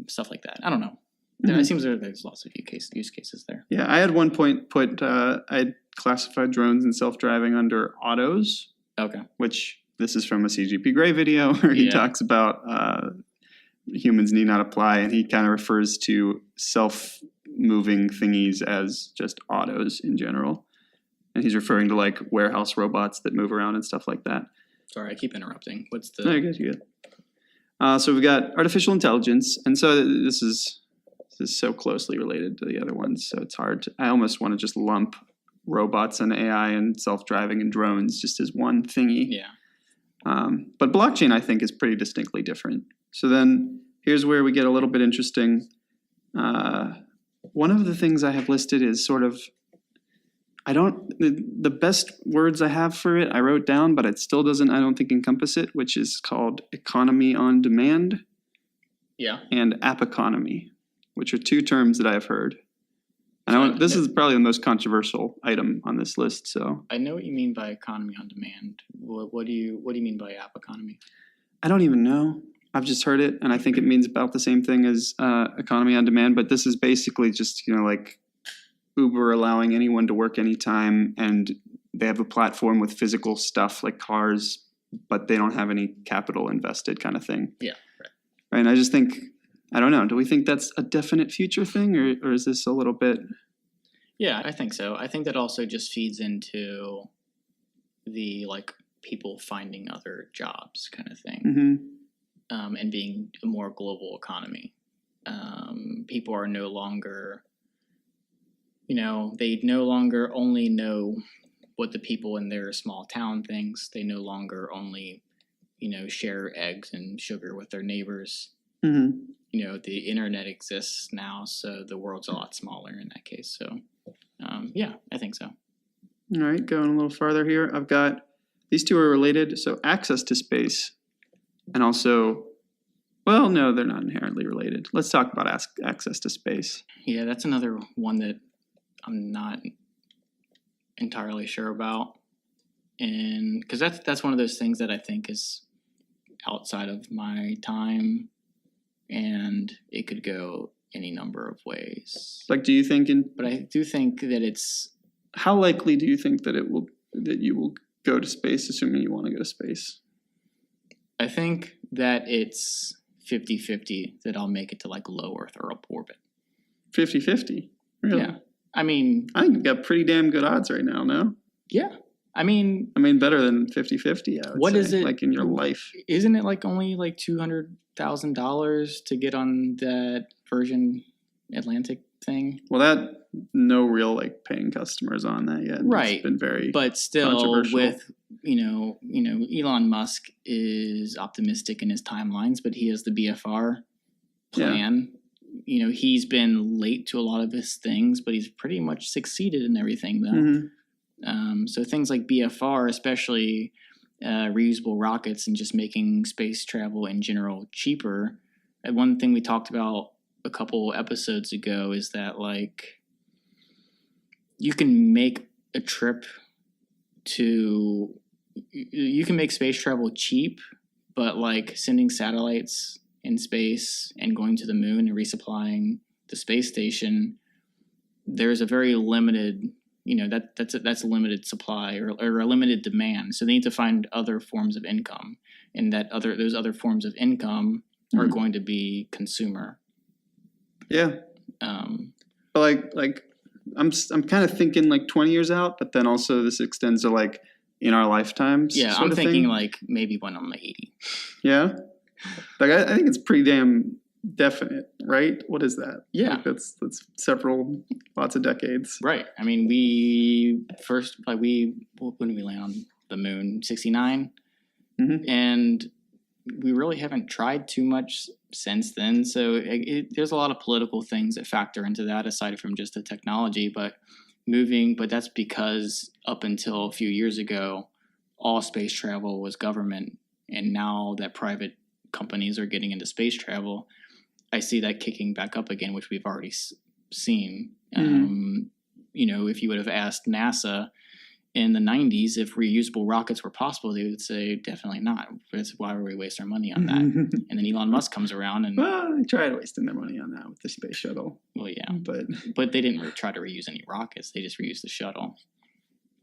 stuff like that. I don't know. It seems there's lots of use cases there. Yeah, I had one point I classified drones and self-driving under autos. Okay. Which this is from a CGP Grey video where he talks about humans need not apply, and he kind of refers to self-moving thingies as just autos in general. And he's referring to like warehouse robots that move around and stuff like that. Sorry, I keep interrupting. What's the... No, you're good. So we've got artificial intelligence, and so this is so closely related to the other ones, so it's hard I almost want to just lump robots and AI and self-driving and drones just as one thingy. Yeah. But blockchain, I think, is pretty distinctly different. So then here's where we get a little bit interesting. One of the things I have listed is sort of, the best words I have for it I wrote down, but it still doesn't, I don't think, encompass it, which is called economy on demand. Yeah. And app economy, which are two terms that I've heard. And this is probably the most controversial item on this list. So I know what you mean by economy on demand. What do you mean by app economy? I don't even know. I've just heard it, and I think it means about the same thing as economy on demand. But this is basically just like Uber allowing anyone to work anytime, and they have a platform with physical stuff like cars, but they don't have any capital invested, kind of thing. Yeah. Right. And I just think, I don't know. Do we think that's a definite future thing, or is this a little bit? Yeah, I think so. I think that also just feeds into the like people finding other jobs kind of thing, and being a more global economy. People are no longer, they no longer only know what the people in their small town thinks. They no longer only, share eggs and sugar with their neighbors. The internet exists now, so the world's a lot smaller in that case. So, yeah, I think so. All right, going a little farther here. I've got, these two are related. So access to space and also, well, no, they're not inherently related. Let's talk about access to space. Yeah, that's another one that I'm not entirely sure about. And because that's one of those things that I think is outside of my time, and it could go any number of ways. Like, do you think but I do think that it's... How likely do you think that you will go to space, assuming you want to go to space? I think that it's 50-50 that I'll make it to like low Earth or up orbit. 50-50? Really? Yeah. I mean... I think you've got pretty damn good odds right now, no? Yeah. I mean, better than 50-50, I would what say, is it like in your life? Isn't it like only like $200,000 to get on that Virgin Atlantic thing? Well, that no real like paying customers on that yet. Right. It's been very but still controversial. With Elon Musk is optimistic in his timelines, but he has the BFR plan. Yeah. He's been late to a lot of his things, but he's pretty much succeeded in everything though. Mm-hmm. So things like BFR, especially reusable rockets and just making space travel in general cheaper. One thing we talked about a couple episodes ago is that like you can make a trip you can make space travel cheap, but like sending satellites in space and going to the moon and resupplying the space station, there's a very limited, that's a limited supply or a limited demand. So they need to find other forms of income, and those other forms of income are going to be consumer. Yeah. But like I'm kind of thinking like 20 years out, but then also this extends to like in our lifetimes. Yeah, I'm thinking like maybe when I'm 80. Yeah. Like I think it's pretty damn definite, right? What is that? Yeah. Like that's lots of decades. Right. I mean, when did we land on the moon? 69. Mm-hmm. And we really haven't tried too much since then. So there's a lot of political things that factor into that aside from just the technology, but that's because up until a few years ago, all space travel was government. And now that private companies are getting into space travel, I see that kicking back up again, which we've already seen. Mm-hmm. If you would have asked NASA in the 90s if reusable rockets were possible, they would say definitely not. Why would we waste our money on that? And then Elon Musk comes around and they tried wasting their money on that with the space shuttle. Well, yeah, but they didn't try to reuse any rockets. They just reused the shuttle.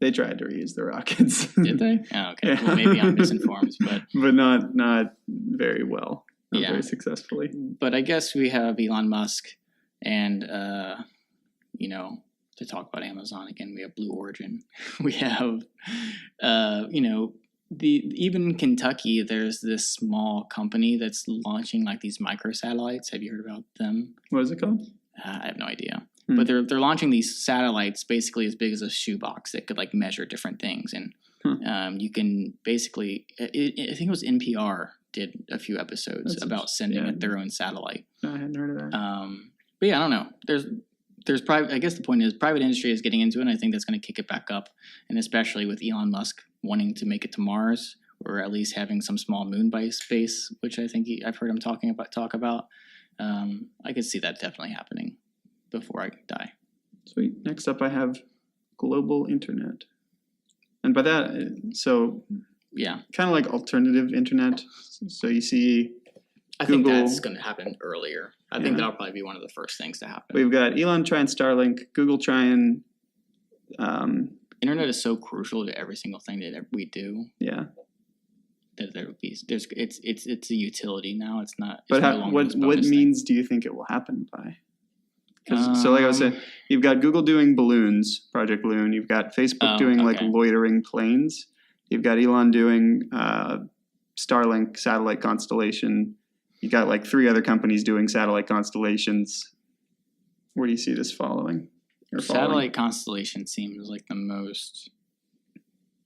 They tried to reuse the rockets. Did they? Oh, okay. Yeah. Well, maybe I'm misinformed, but not very well. Not very successfully. But I guess we have Elon Musk, and to talk about Amazon again, we have Blue Origin. We have, even in Kentucky, there's this small company that's launching like these microsatellites. Have you heard about them? What is it called? I have no idea. But they're launching these satellites basically as big as a shoebox that could like measure different things, and you can basically. I think it was NPR did a few episodes about sending their own satellite. I hadn't heard of that. But yeah, I don't know. There's private. I guess the point is private industry is getting into it, and I think that's going to kick it back up, and especially with Elon Musk wanting to make it to Mars, or at least having some small moon base, which I think I've heard him talk about. I could see that definitely happening before I die. Sweet. Next up, I have global internet, and by that, so kind of like alternative internet. So you see, I think that's going to happen earlier. I think that'll probably be one of the first things to happen. We've got Elon trying Starlink, Google trying. Internet is so crucial to every single thing that we do. Yeah. That there would be it's a utility now. It's not. But what means do you think it will happen by? So like I was saying, you've got Google doing balloons, Project Balloon. You've got Facebook doing like loitering planes. You've got Elon doing Starlink satellite constellation. You got like 3 other companies doing satellite constellations. Where do you see this following? Satellite constellation seems like the most.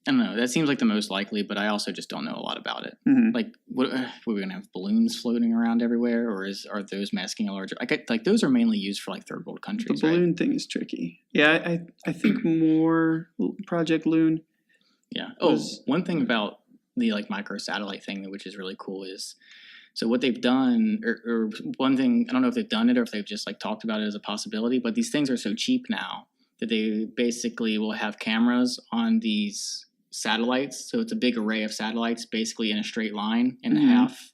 I don't know. That seems like the most likely, but I also just don't know a lot about it. Mm-hmm. Like, what are we going to have balloons floating around everywhere, or are those masking a larger? Like those are mainly used for like third world countries. The balloon thing is tricky. Yeah, I think more Project Loon. Yeah. One thing about the like microsatellite thing, which is really cool, is so what they've done, or one thing, I don't know if they've done it or if they've just like talked about it as a possibility, but these things are so cheap now that they basically will have cameras on these satellites. So it's a big array of satellites basically in a straight line in half,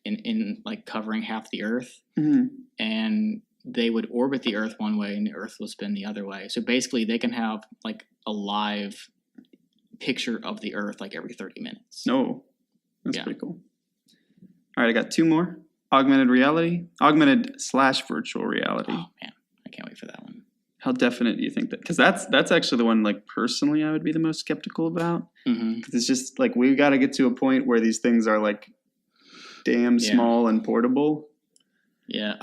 in like covering half the Earth. Mm-hmm. And they would orbit the Earth one way and the Earth will spin the other way. So basically they can have like a live picture of the Earth like every 30 minutes. No, that's pretty cool. All right, I got 2 more. Augmented /virtual reality. Oh man, I can't wait for that one. How definite do you think that? Because that's actually the one, like, personally I would be the most skeptical about. Because it's just like we've got to get to a point where these things are like damn small and portable. Yeah,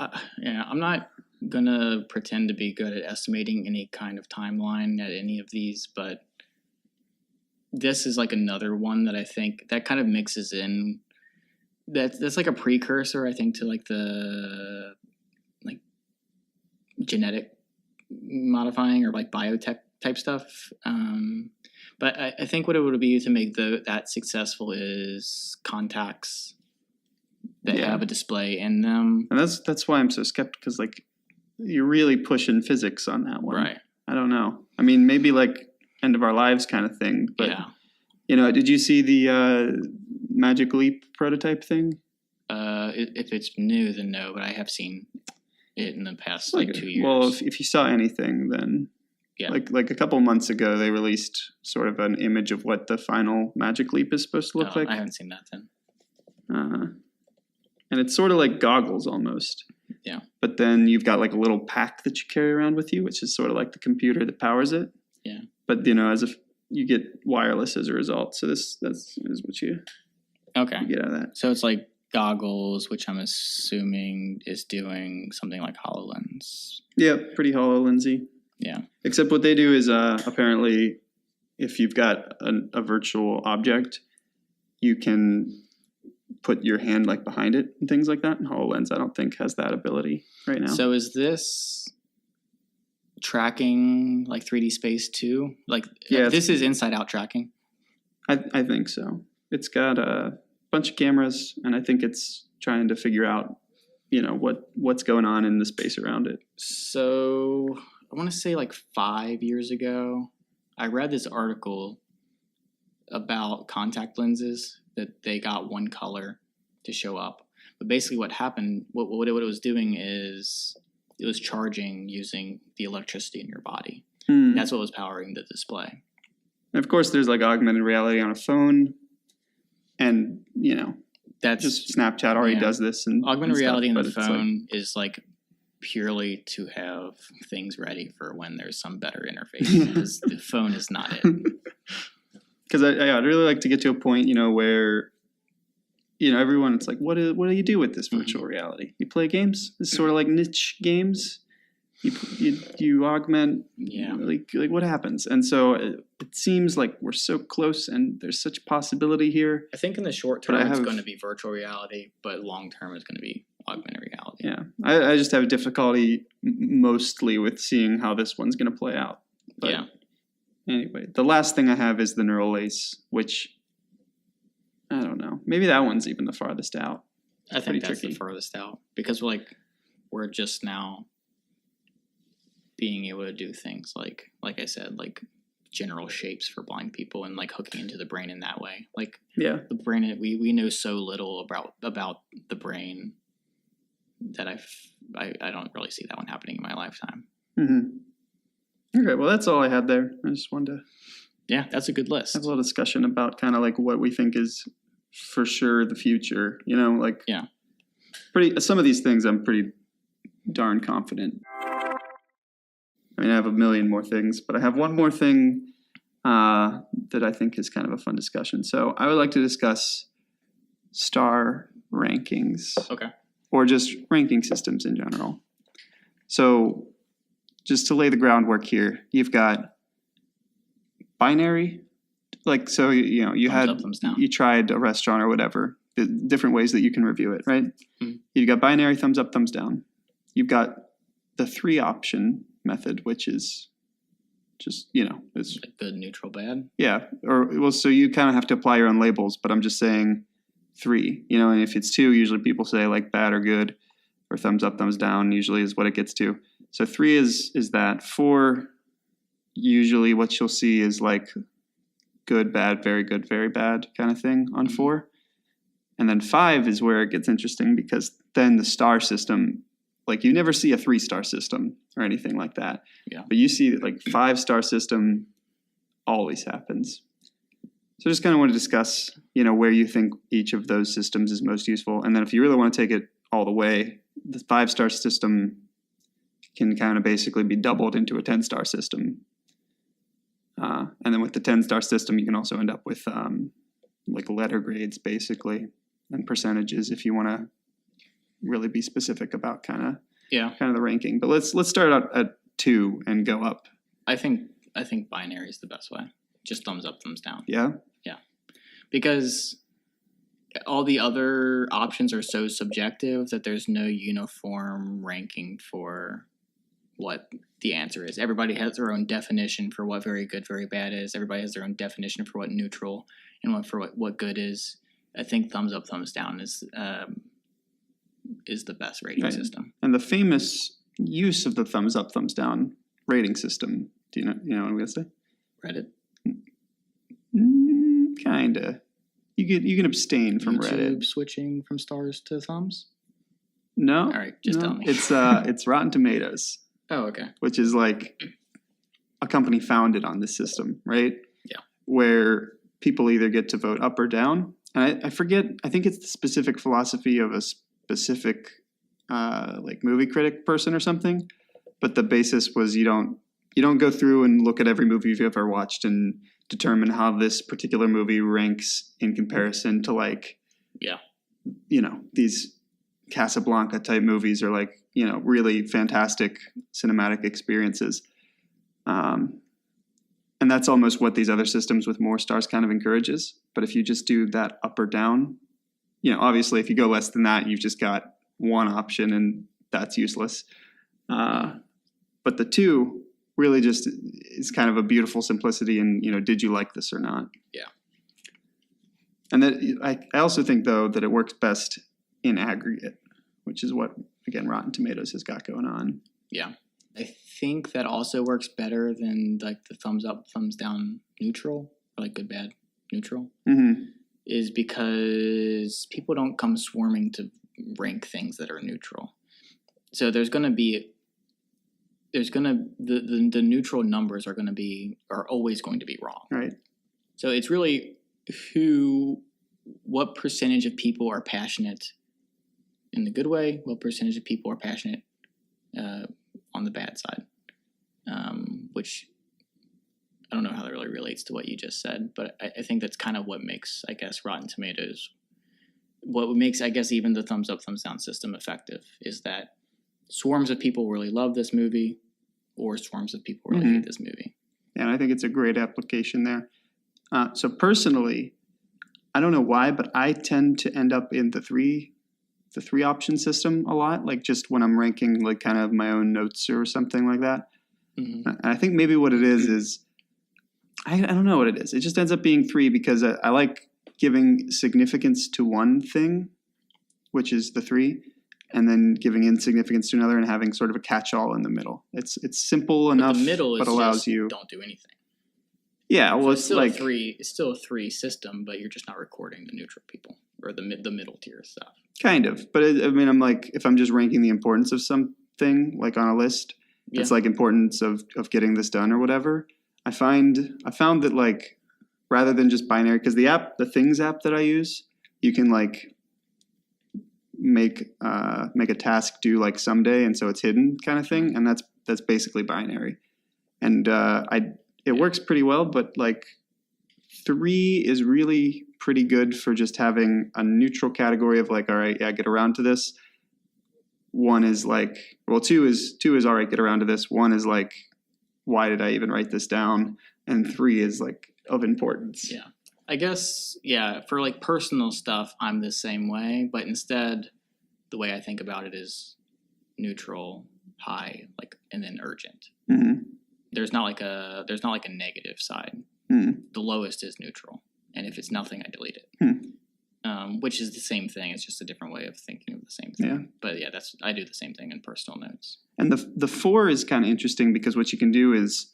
I'm not gonna pretend to be good at estimating any kind of timeline at any of these, but this is like another one that I think that kind of mixes in. That's like a precursor, I think, to like the like genetic modifying or like biotech type stuff. But I think what it would be to make that successful is contacts that have a display in them. And that's why I'm so skeptical, because like you're really pushing physics on that one. Right. I don't know. I mean, maybe like end of our lives kind of thing. But did you see the Magic Leap prototype thing? If it's new, then no, but I have seen it in the past like 2 years. Well, if you saw anything, then like a couple months ago, they released sort of an image of what the final Magic Leap is supposed to look like. I haven't seen that then. And it's sort of like goggles almost. Yeah. But then you've got like a little pack that you carry around with you, which is sort of like the computer that powers it. Yeah. But as if you get wireless as a result. So that's what you get out of that. So it's like goggles, which I'm assuming is doing something like HoloLens. Yeah, pretty HoloLensy. Yeah. Except what they do is apparently if you've got a virtual object, you can put your hand like behind it and things like that. And HoloLens, I don't think, has that ability right now. So is this tracking like 3D space too? Like this is inside out tracking? I think so. It's got a bunch of cameras, and I think it's trying to figure out, what's going on in the space around it. So I want to say like 5 years ago, I read this article about contact lenses that they got one color to show up. But basically what happened, what it was doing is it was charging using the electricity in your body. That's what was powering the display. And of course, there's like augmented reality on a phone. And, that's just Snapchat already does this. And augmented reality in the phone like, is like purely to have things ready for when there's some better interface. Because the phone is not it. Because I'd really like to get to a point, where, everyone, it's like, what do you do with this virtual reality? You play games? It's sort of like niche games. You augment. Yeah. Like what happens? And so it seems like we're so close, and there's such possibility here. I think in the short term it's going to be virtual reality, but long term it's going to be augmented reality. Yeah, I just have difficulty mostly with seeing how this one's going to play out. But anyway, the last thing I have is the neural lace, which I don't know. Maybe that one's even the farthest out. I think that's tricky. The farthest out, because we're just now being able to do things like I said, like general shapes for blind people, and like hooking into the brain in that way. Like the brain, we know so little about the brain that I don't really see that one happening in my lifetime. Mm-hmm. Okay, well that's all I had there. I just wanted to. Yeah, that's a good list. Have a little discussion about kind of like what we think is for sure the future. Some of these things I'm pretty darn confident. I mean, I have a million more things, but I have one more thing that I think is kind of a fun discussion. So I would like to discuss star rankings. Okay. Or just ranking systems in general. So just to lay the groundwork here, you've got binary. Like, so, you tried a restaurant or whatever, the different ways that you can review it, right? Mm-hmm. You've got binary, thumbs up, thumbs down. You've got the 3 option method, which is just, it's good, neutral, bad. Yeah. So you kind of have to apply your own labels, but I'm just saying 3, and if it's 2, usually people say like bad or good, or thumbs up, thumbs down usually is what it gets to. So 3 is that. 4, usually what you'll see is like good, bad, very good, very bad kind of thing on 4. And then 5 is where it gets interesting, because then the star system, like you never see a 3-star system or anything like that. Yeah. But you see that like 5-star system always happens. So just kind of want to discuss, where you think each of those systems is most useful. And then if you really want to take it all the way, the 5-star system can kind of basically be doubled into a 10-star system. And then with the 10-star system, you can also end up with like letter grades, basically, and percentages if you want to really be specific about kind of the ranking. But let's start out at 2 and go up. I think binary is the best way. Just thumbs up, thumbs down. Yeah? Yeah. Because all the other options are so subjective that there's no uniform ranking for what the answer is. Everybody has their own definition for what very good, very bad is. Everybody has their own definition for what neutral and what good is. I think thumbs up, thumbs down is the best rating system. And the famous use of the thumbs up, thumbs down rating system. Do you know what I'm gonna say? Reddit. Kinda. You can abstain from YouTube Reddit. Switching from stars to thumbs. No. All right, just tell me. It's Rotten Tomatoes. Oh, okay. Which is like a company founded on this system, right? Yeah. Where people either get to vote up or down. And I forget, I think it's the specific philosophy of a specific like movie critic person or something. But the basis was you don't go through and look at every movie you've ever watched and determine how this particular movie ranks in comparison to like, these Casablanca type movies or like, really fantastic cinematic experiences. And that's almost what these other systems with more stars kind of encourages. But if you just do that up or down, obviously if you go less than that, you've just got one option and that's useless. But the 2 really just is kind of a beautiful simplicity in, did you like this or not? Yeah. And that I also think though that it works best in aggregate, which is what, again, Rotten Tomatoes has got going on. Yeah. I think that also works better than like the thumbs up, thumbs down neutral, or like good, bad, neutral, is because people don't come swarming to rank things that are neutral. So the neutral numbers are always going to be wrong. Right. So it's really what percentage of people are passionate in the good way, what percentage of people are passionate on the bad side, which I don't know how that really relates to what you just said, but I think that's kind of what makes, I guess, Rotten Tomatoes, what makes, I guess, even the thumbs up, thumbs down system effective is that swarms of people really love this movie or swarms of people really hate this movie. And I think it's a great application there. So personally, I don't know why, but I tend to end up in the three option system a lot, like just when I'm ranking like kind of my own notes or something like that. And I think maybe what it is I don't know what it is. It just ends up being 3 because I like giving significance to one thing, which is the 3, and then giving insignificance to another and having sort of a catch-all in the middle. It's simple enough, the middle but allows you don't do anything. Yeah, well, so it's like it's still a 3 system, but you're just not recording the neutral people or the middle tier stuff. Kind of, but I'm like, if I'm just ranking the importance of something, like on a list, it's like importance of getting this done or whatever. I found that like rather than just binary, because the Things app that I use, you can like make a task due like someday, and so it's hidden kind of thing, and that's basically binary, and it works pretty well, but like 3 is really pretty good for just having a neutral category of like, all right, yeah, get around to this. 1 is like, well, 2 is all right, get around to this. 1 is like, why did I even write this down? And 3 is like of importance. Yeah. I guess, for like personal stuff, I'm the same way, but instead the way I think about it is neutral, high, like, and then urgent. Mm-hmm. There's not like a negative side. The lowest is neutral, and if it's nothing, I delete it. Which is the same thing. It's just a different way of thinking of the same thing. Yeah. But yeah, I do the same thing in personal notes. And the 4 is kind of interesting because what you can do is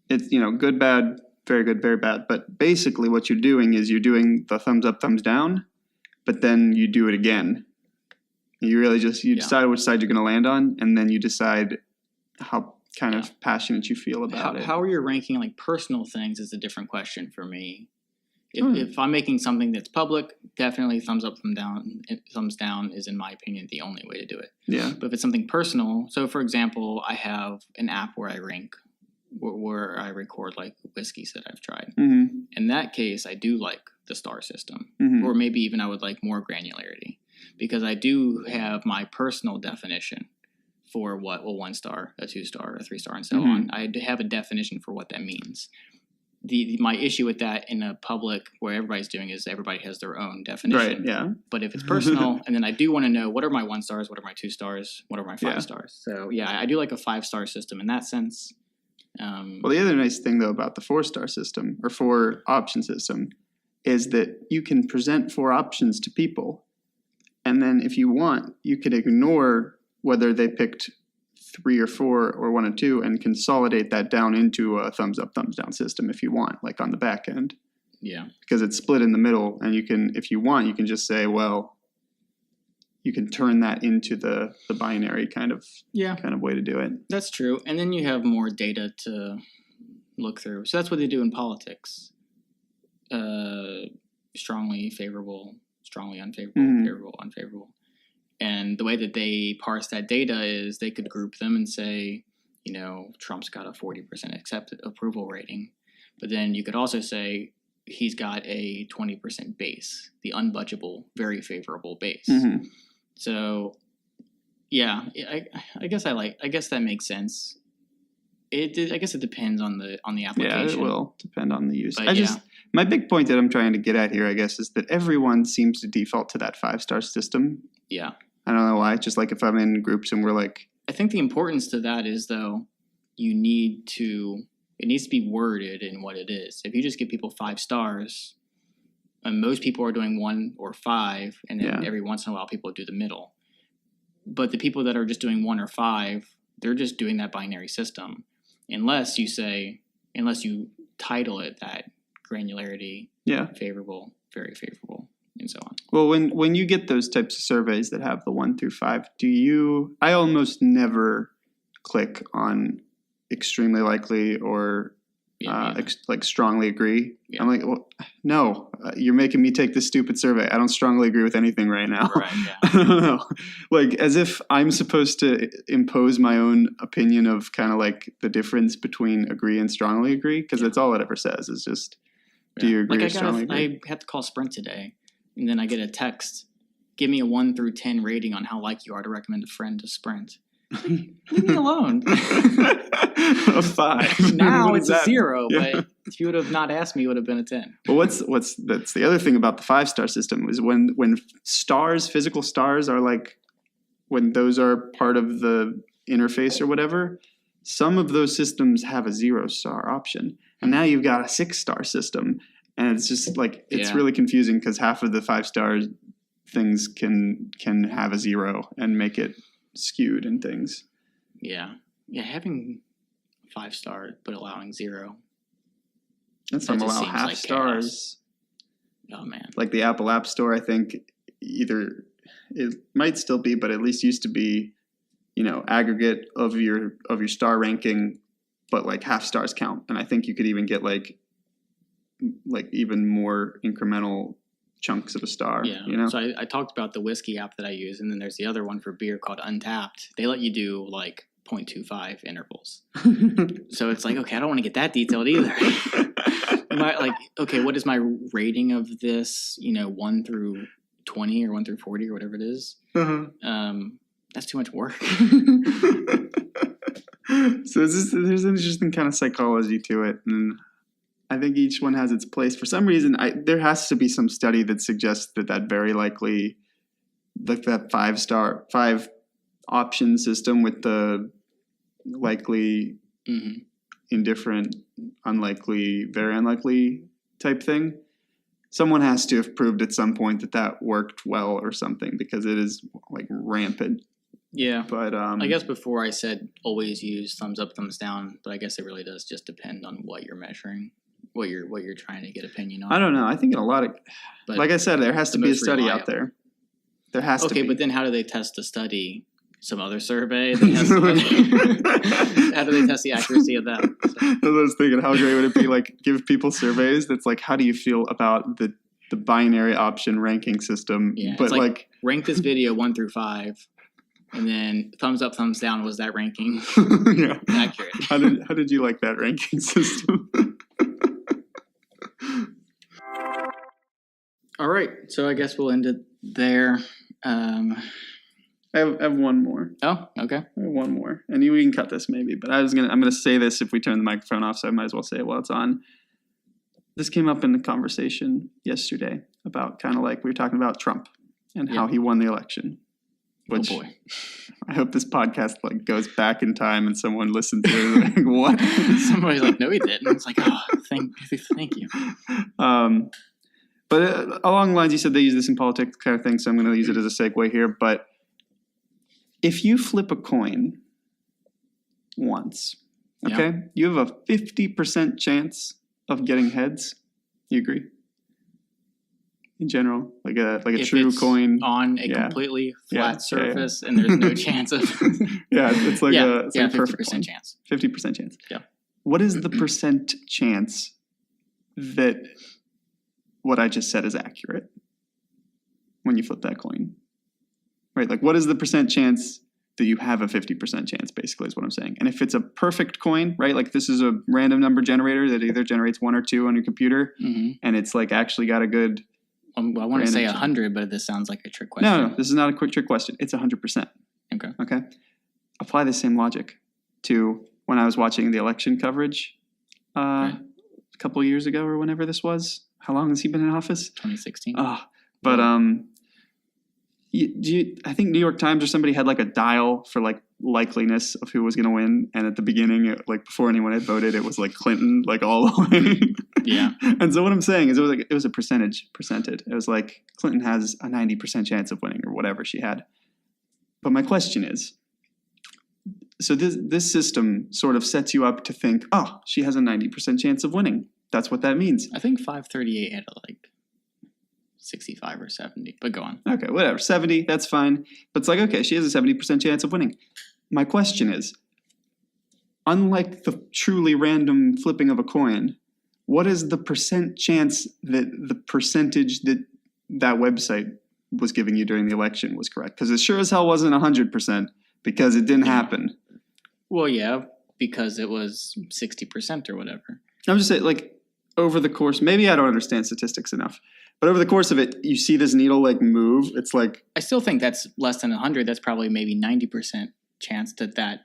it's good, bad, very good, very bad. But basically, what you're doing is you're doing the thumbs up, thumbs down, but then you do it again. You really just decide which side you're going to land on, and then you decide how kind of passionate you feel about it. How are you ranking like personal things is a different question for me, If I'm making something that's public, definitely thumbs up, thumbs down is, in my opinion, the only way to do it. Yeah. But if it's something personal, so for example, I have an app where I rank, where I record like whiskeys that I've tried. Mm-hmm. In that case, I do like the star system, or maybe even I would like more granularity, because I do have my personal definition for what a 1 star, a 2 star, a 3 star, and so on. I have a definition for what that means. My issue with that in a public where everybody's doing is everybody has their own definition. Right, yeah. But if it's personal, and then I do want to know what are my 1 stars, what are my 2 stars, what are my 5 stars. So yeah, I do like a 5-star system in that sense. Well, the other nice thing though about the 4-star system or 4 option system is that you can present 4 options to people. And then if you want, you could ignore whether they picked 3 or 4 or 1 or 2 and consolidate that down into a thumbs up, thumbs down system if you want, like on the back end. Yeah. Because it's split in the middle, and you can, if you want, you can just say, well, you can turn that into the binary kind of way to do it. That's true. And then you have more data to look through. So that's what they do in politics. Strongly favorable, strongly unfavorable, favorable, unfavorable. And the way that they parse that data is they could group them and say, Trump's got a 40% approval rating. But then you could also say he's got a 20% base, the unbudgeable, very favorable base. Mm-hmm. So, yeah, I guess that makes sense. I guess it depends on the application. Yeah, it will depend on the use. But my big point that I'm trying to get at here, I guess, is that everyone seems to default to that 5-star system. Yeah. I don't know why. Just like if I'm in groups and we're like... I think the importance to that is, though, it needs to be worded in what it is. If you just give people 5 stars, and most people are doing 1 or 5, and then every once in a while people do the middle. But the people that are just doing 1 or 5, they're just doing that binary system. Unless you title it that granularity, favorable, very favorable, and so on. Well, when you get those types of surveys that have the 1 through 5, I almost never click on extremely likely or like strongly agree. Yeah. I'm like, well, no, you're making me take this stupid survey. I don't strongly agree with anything right now. Right, yeah. I don't know. Like as if I'm supposed to impose my own opinion of kind of like the difference between agree and strongly agree, because that's all it ever says is just, do you agree or strongly agree? I had to call Sprint today, and then I get a text, give me a 1 through 10 rating on how likely you are to recommend a friend to Sprint. Leave me alone. A 5. Now it's a 0, but if you would have not asked me, it would have been a 10. Well, that's the other thing about the 5-star system is when physical stars are like, when those are part of the interface or whatever, some of those systems have a 0-star option, and now you've got a 6-star system, and it's just like it's really confusing because half of the 5-star things can have a 0 and make it skewed and things. Yeah, having 5-star but allowing 0. That's some allow half like stars. Chaos. Oh man! Like the Apple App Store, I think either it might still be, but at least used to be, aggregate of your star ranking, but like half stars count, and I think you could even get like even more incremental chunks of a star. Yeah. So I talked about the whiskey app that I use, and then there's the other one for beer called Untapped. They let you do like 0.25 intervals. So it's like, okay, I don't want to get that detailed either. Okay, what is my rating of this? 1 through 20 or 1 through 40 or whatever it is. That's too much work. So there's an interesting kind of psychology to it, and I think each one has its place. For some reason, there has to be some study that suggests that very likely, like that 5 option system with the likely, indifferent, unlikely, very unlikely type thing. Someone has to have proved at some point that worked well or something, because it is like rampant. Yeah, but I guess before I said always use thumbs up, thumbs down, but I guess it really does just depend on what you're measuring. What you're trying to get opinion on. I don't know. I think in a lot of, like I said, there has to be a study out there. There has to be. Okay, but then how do they test the study? some other survey. How do they test the accuracy of that? So. I was thinking, how great would it be, like, give people surveys that's like, how do you feel about the binary option ranking system? Yeah, but it's like rank this video 1 through 5, and then thumbs up, thumbs down. Was that ranking accurate? How did you like that ranking system? All right, so I guess we'll end it there. I have one more. Oh, okay. I have one more, and we can cut this maybe. But I'm gonna say this if we turn the microphone off, so I might as well say it while it's on. This came up in the conversation yesterday about kind of like we were talking about Trump and how he won the election. Which, oh boy! I hope this podcast like goes back in time and someone listens to it. Like, what? Somebody's like, no, he didn't. It's like, oh, thank you. But along the lines, you said they use this in politics kind of thing, so I'm going to use it as a segue here. But if you flip a coin once, okay, you have a 50% chance of getting heads. You agree? In general, like a if true it's coin on a completely flat surface, and there's no chance of. It's like a 50% chance. 50% chance. Yeah. What is the percent chance that what I just said is accurate when you flip that coin? Right? Like, what is the percent chance that you have a 50% chance, basically, is what I'm saying. And if it's a perfect coin, right? Like, this is a random number generator that either generates 1 or 2 on your computer, and it's like actually got a good. I want to say 100, but this sounds like a trick question. No, this is not a quick trick question. It's 100%. Okay. Apply the same logic to when I was watching the election coverage a couple of years ago or whenever this was. How long has he been in office? 2016. But I think New York Times or somebody had like a dial for like likeliness of who was going to win, and at the beginning, like before anyone had voted, it was like Clinton, like all the way. Yeah. And so what I'm saying is it was a presented. It was like Clinton has a 90% chance of winning or whatever she had. But my question is, so this system sort of sets you up to think, oh, she has a 90% chance of winning. That's what that means. I think 538 had like 65 or 70, but go on. Okay, whatever. 70, that's fine. But it's like, okay, she has a 70% chance of winning. My question is, unlike the truly random flipping of a coin, what is the percent chance that the percentage that website was giving you during the election was correct? Because it sure as hell wasn't 100% because it didn't happen. Well, yeah, because it was 60% or whatever. I'm just saying, like, over the course, maybe I don't understand statistics enough, but over the course of it, you see this needle like move. It's like, I still think that's less than 100. That's probably maybe 90% chance that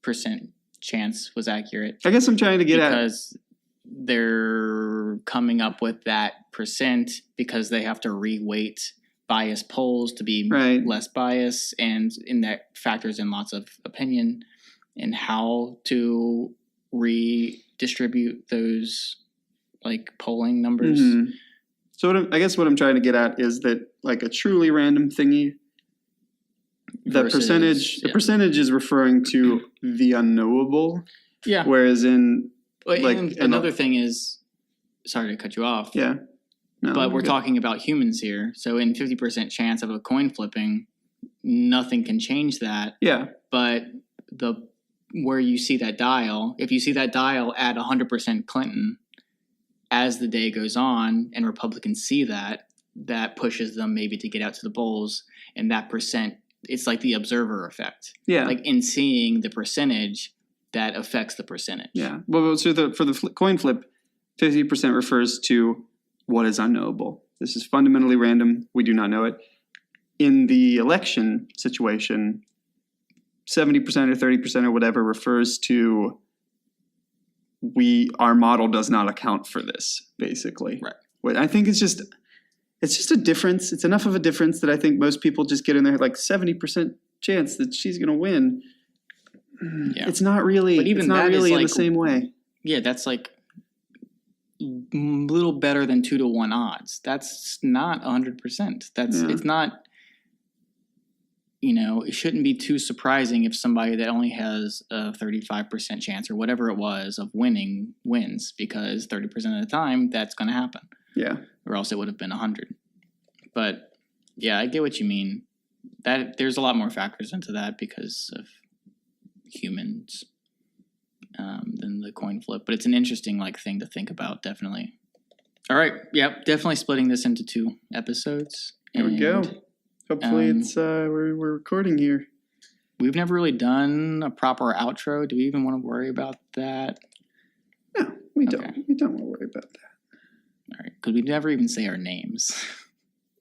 percent chance was accurate. I guess I'm trying to get at, because they're coming up with that percent because they have to reweight biased polls to be less biased, and in that factors in lots of opinion and how to redistribute those like polling numbers. Mm-hmm. So I guess what I'm trying to get at is that like a truly random thingy, the percentage is referring to the unknowable. Yeah. Whereas in and another thing is, sorry to cut you off. Yeah. No, but we're talking about humans here. So in 50% chance of a coin flipping, nothing can change that. Yeah. But where you see that dial, if you see that dial at 100% Clinton, as the day goes on and Republicans see that pushes them maybe to get out to the polls, and that percent, it's like the observer effect. Yeah. Like in seeing the percentage, that affects the percentage. Yeah. Well, so for the coin flip, 50% refers to what is unknowable. This is fundamentally random. We do not know it. In the election situation, 70% or 30% or whatever refers to our model does not account for this, basically. Right. I think it's just a difference. It's enough of a difference that I think most people just get in there like 70% chance that she's going to win. Yeah. It's not really. But even it's not really in the same way. Yeah, that's like a little better than 2-to-1 odds. That's not 100%. It's not. It shouldn't be too surprising if somebody that only has a 35% chance or whatever it was of winning wins, because 30% of the time that's going to happen. Yeah. Or else it would have been 100. But yeah, I get what you mean. there's a lot more factors into that because of humans than the coin flip. But it's an interesting thing to think about, definitely. All right. Yep. Definitely splitting this into 2 episodes. There we go. Hopefully it's we're recording here. We've never really done a proper outro. Do we even want to worry about that? No, we don't. We don't want to worry about that. All right. Because we never even say our names.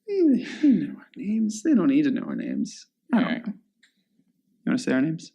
They know our names. They don't need to know our names. All right. You want to say our names?